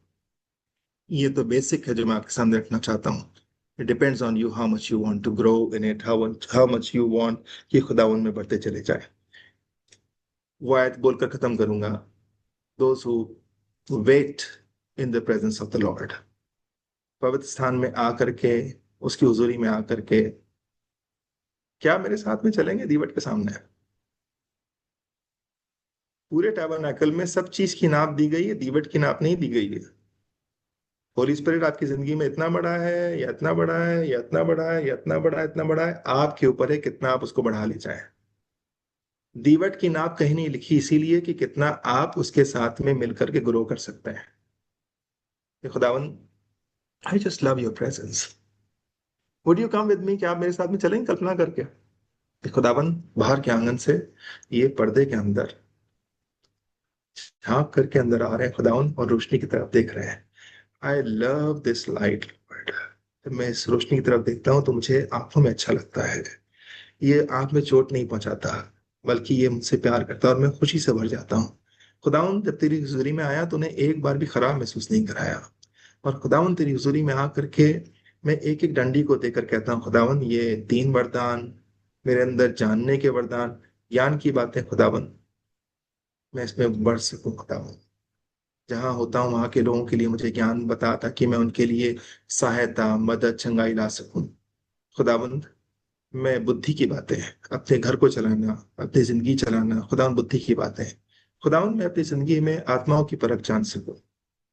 ये तो बेसिक है जो मैं आपके सामने रखना चाहता हूँ। It depends on you how much you want to grow in it, how much you want कि खुदा उनमें बढ़ते चले जाए। वो आयत बोलकर खत्म करूंगा, those who wait in the presence of the Lord, पवित्र स्थान में आकर के, उसकी हुजूरी में आकर के, क्या मेरे साथ में चलेंगे दीवट के सामने? पूरे टैबरनैकल में सब चीज की नाप दी गई है, दीवट की नाप नहीं दी गई है। होली स्पिरिट आपकी जिंदगी में इतना बड़ा है या इतना बड़ा है या इतना बड़ा है या इतना बड़ा है, इतना बड़ा है, आपके ऊपर है कितना आप उसको बढ़ा ले जाए। दीवट की नाप कहीं नहीं लिखी, इसीलिए कि कितना आप उसके साथ में मिलकर के ग्रो कर सकते हैं। ये खुदावन, I just love your presence, would you come with me? क्या आप मेरे साथ में चलेंगे कल्पना करके? ये खुदावन बाहर के आंगन से, ये पर्दे के अंदर झांक करके अंदर आ रहे हैं खुदावन, और रोशनी की तरफ देख रहे हैं। I love this light Lord. जब मैं इस रोशनी की तरफ देखता हूँ तो मुझे आंखों में अच्छा लगता है। ये आंख में चोट नहीं पहुंचाता, बल्कि ये मुझसे प्यार करता है, और मैं खुशी से भर जाता हूँ। खुदाउन जब तेरी हुजूरी में आया तो उन्हें एक बार भी खराब महसूस नहीं कराया। और खुदाउन तेरी हुजूरी में आकर के मैं एक एक डंडी को देकर कहता हूँ, खुदावन ये 3 वरदान मेरे अंदर, जानने के वरदान, ज्ञान की बातें, खुदावन मैं इसमें बढ़ सकूं खुदावन। जहां होता हूँ वहां के लोगों के लिए मुझे ज्ञान बता, ताकि मैं उनके लिए सहायता, मदद, चंगाई ला सकूं। खुदावंद, मैं बुद्धि की बातें, अपने घर को चलाना, अपनी जिंदगी चलाना, खुदावंद बुद्धि की बातें, खुदावंद मैं अपनी जिंदगी में आत्माओं की परख जान सकूं।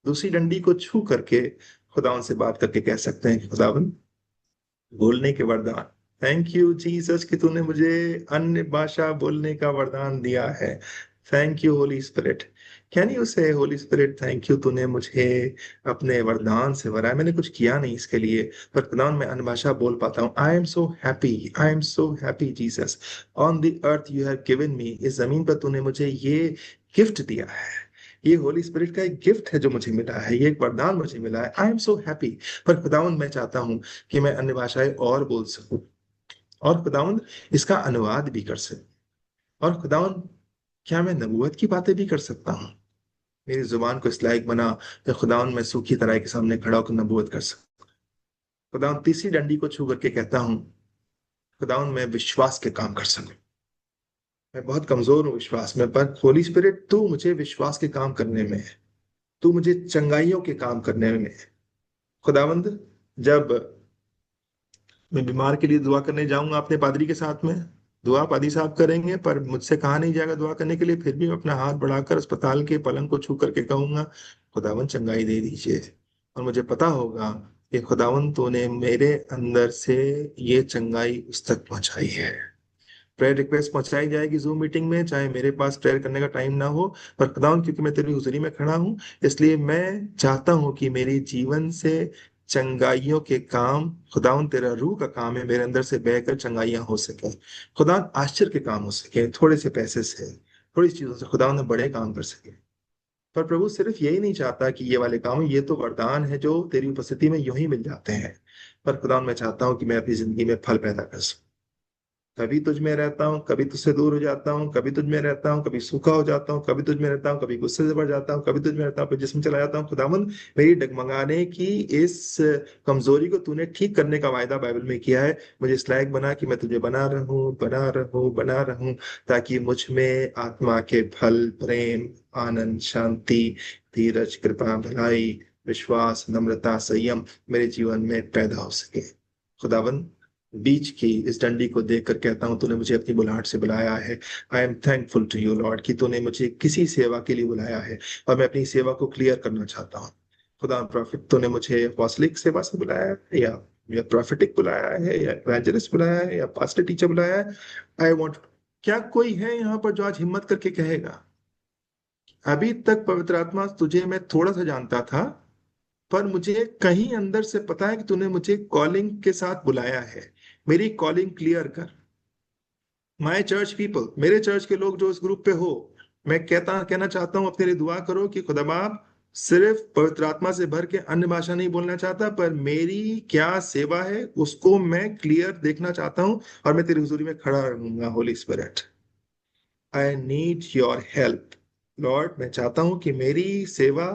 दूसरी डंडी को छू करके खुदावंद से बात करके कह सकते हैं कि खुदावंद, बोलने के वरदान, थैंक यू जीसस कि तूने मुझे अन्य भाषा बोलने का वरदान दिया है। Thank you Holi spirit. Can you से होली स्पिरिट, थैंक यू, तूने मुझे अपने वरदान से भरा है। मैंने कुछ किया नहीं इसके लिए, पर खुदावन मैं अन्य भाषा बोल पाता हूँ। आई am so happy, I am so happy Jesus. On the earth you have given me, इस जमीन पर तूने मुझे ये गिफ्ट दिया है। ये होली स्पिरिट का एक गिफ्ट है जो मुझे मिला है, ये एक वरदान मुझे मिला है। I am so happy. पर खुदावन मैं चाहता हूँ कि मैं अन्य भाषाएं और बोल सकूं, और खुदावंद इसका अनुवाद भी कर सकूं। और खुदावंद, क्या मैं नबूवत की बातें भी कर सकता हूँ? मेरी जुबान को इस लायक बना कि खुदावंद मैं सूखी तरह के सामने खड़ा होकर नबूवत कर सकूं। खुदावंद तीसरी डंडी को छू करके कहता हूँ, खुदावंद मैं विश्वास के काम कर सकूं। मैं बहुत कमजोर हूँ विश्वास में, पर होली स्पिरिट तू मुझे विश्वास के काम करने में है, तू मुझे चंगाइयों के काम करने में है। खुदावंद, जब मैं बीमार के लिए दुआ करने जाऊंगा अपने पादरी के साथ में, दुआ पादी साहब करेंगे, पर मुझसे कहा नहीं जाएगा दुआ करने के लिए, फिर भी मैं अपना हाथ बढ़ाकर अस्पताल के पलंग को छू करके कहूंगा, खुदावन चंगाई दे दीजिए। और मुझे पता होगा कि खुदावन तूने मेरे अंदर से ये चंगाई उस तक पहुंचाई है। प्रेयर रिक्वेस्ट पहुंचाई जाएगी जूम मीटिंग में, चाहे मेरे पास प्रेयर करने का टाइम ना हो, पर खुदावन क्योंकि मैं तेरी हुजूरी में खड़ा हूं, इसलिए मैं चाहता हूं कि मेरे जीवन से चंगाइयों के काम, खुदावन तेरा रूह का काम है, मेरे अंदर से बहकर चंगाइयां हो सके। खुदावन आश्चर्य के काम हो सके, थोड़े से पैसे से, थोड़ी सी चीजों से खुदावन ने बड़े काम कर सके। पर प्रभु सिर्फ यही नहीं चाहता कि ये वाले काम, ये तो वरदान है जो तेरी उपस्थिति में यूं ही मिल जाते हैं, पर खुदावन मैं चाहता हूँ कि मैं अपनी जिंदगी में फल पैदा कर सकूं। कभी तुझ में रहता हूँ, कभी तुझसे दूर हो जाता हूँ, कभी तुझ में रहता हूँ, कभी सूखा हो जाता हूँ, कभी तुझ में रहता हूँ, कभी गुस्से से भर जाता हूँ, कभी तुझ में रहता हूँ, कभी जिस्म चला जाता हूँ। खुदावन, मेरी डगमगाने की इस कमजोरी को तूने ठीक करने का वायदा बाइबल में किया है। मुझे इस लायक बना कि मैं तुझे बना रहूं, बना रहूं, बना रहूं, ताकि मुझ में आत्मा के फल, प्रेम, आनंद, शांति, धीरज, कृपा, भलाई, विश्वास, नम्रता, संयम मेरे जीवन में पैदा हो सके। खुदावन, बीच की इस डंडी को देखकर कहता हूं, तूने मुझे अपनी बुलाहट से बुलाया है। I am thankful to you Lord कि तूने मुझे किसी सेवा के लिए बुलाया है, और मैं अपनी सेवा को क्लियर करना चाहता हूँ। खुदा प्रॉफिट, तूने मुझे अपॉस्टलिक सेवा से बुलाया है, या प्रॉफिटिक बुलाया है, या इवेंजलिस्ट बुलाया है, या पास्टर टीचर बुलाया है। आई वॉन्ट, क्या कोई है यहाँ पर जो आज हिम्मत करके कहेगा, अभी तक पवित्र आत्मा तुझे मैं थोड़ा सा जानता था, पर मुझे कहीं अंदर से पता है कि तूने मुझे कॉलिंग के साथ बुलाया है। मेरी कॉलिंग क्लियर कर। माय चर्च पीपल, मेरे चर्च के लोग जो इस ग्रुप पे हो, मैं कहना चाहता हूं अपने लिए दुआ करो कि खुदा बाप, सिर्फ पवित्र आत्मा से भर के अन्य भाषा नहीं बोलना चाहता, पर मेरी क्या सेवा है उसको मैं क्लियर देखना चाहता हूं, और मैं तेरी हुजूरी में खड़ा रहूंगा। Holi spirit, I need your help Lord. मैं चाहता हूं कि मेरी सेवा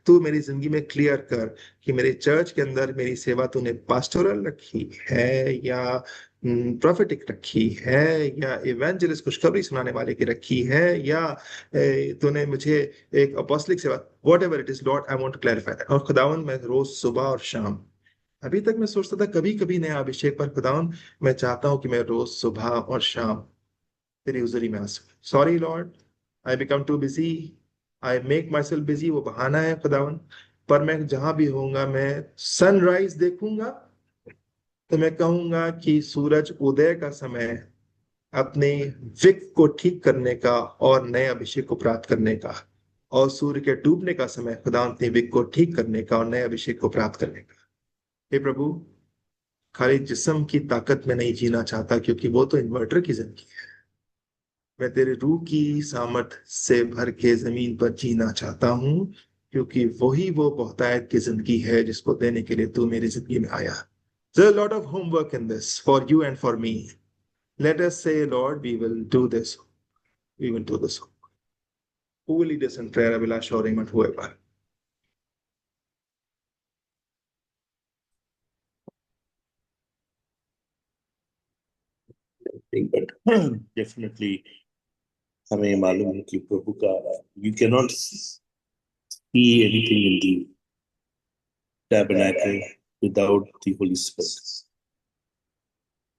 तू मेरी जिंदगी में क्लियर कर, कि मेरे चर्च के अंदर मेरी सेवा तूने पास्टोरल रखी है, या प्रोफेटिक रखी है, या इवेंजलिस्ट खुशखबरी सुनाने वाले की रखी है, या तूने मुझे एक अपोस्टलिक सेवा, whatever it is Lord, I want to clarify that. और खुदावन, मैं रोज सुबह और शाम, अभी तक मैं सोचता था कभी कभी नया अभिषेक, पर खुदावन मैं चाहता हूं कि मैं रोज सुबह और शाम तेरी हुजूरी में आ सकूं। Sorry Lord, I become too busy, I make my self busy, वो बहाना है खुदावन। पर मैं जहां भी होऊंगा, मैं सनराइज देखूंगा तो मैं कहूंगा कि सूरज उदय का समय, अपने विक को ठीक करने का और नए अभिषेक को प्राप्त करने का, और सूर्य के डूबने का समय खुदा अपने विक को ठीक करने का और नए अभिषेक को प्राप्त करने का। हे प्रभु, खाली जिस्म की ताकत में नहीं जीना चाहता, क्योंकि वो तो इन्वर्टर की जिंदगी है। मैं तेरे रूह की सामर्थ से भर के जमीन पर जीना चाहता हूँ, क्योंकि वही वो बहुतायत की जिंदगी है जिसको देने के लिए तू मेरी जिंदगी में आया। There's a lot of homework in this for you and for me. Let us say, Lord, we will do this. We will do this. Who will lead us in prayer? Abhilash or Raymond, whoever. but definitely हमें मालूम है कि प्रभु का, you cannot see anything in the tabernacle without the Holy Spirit.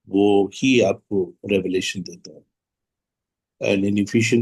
वो ही आपको revelation देता है. And in Ephesians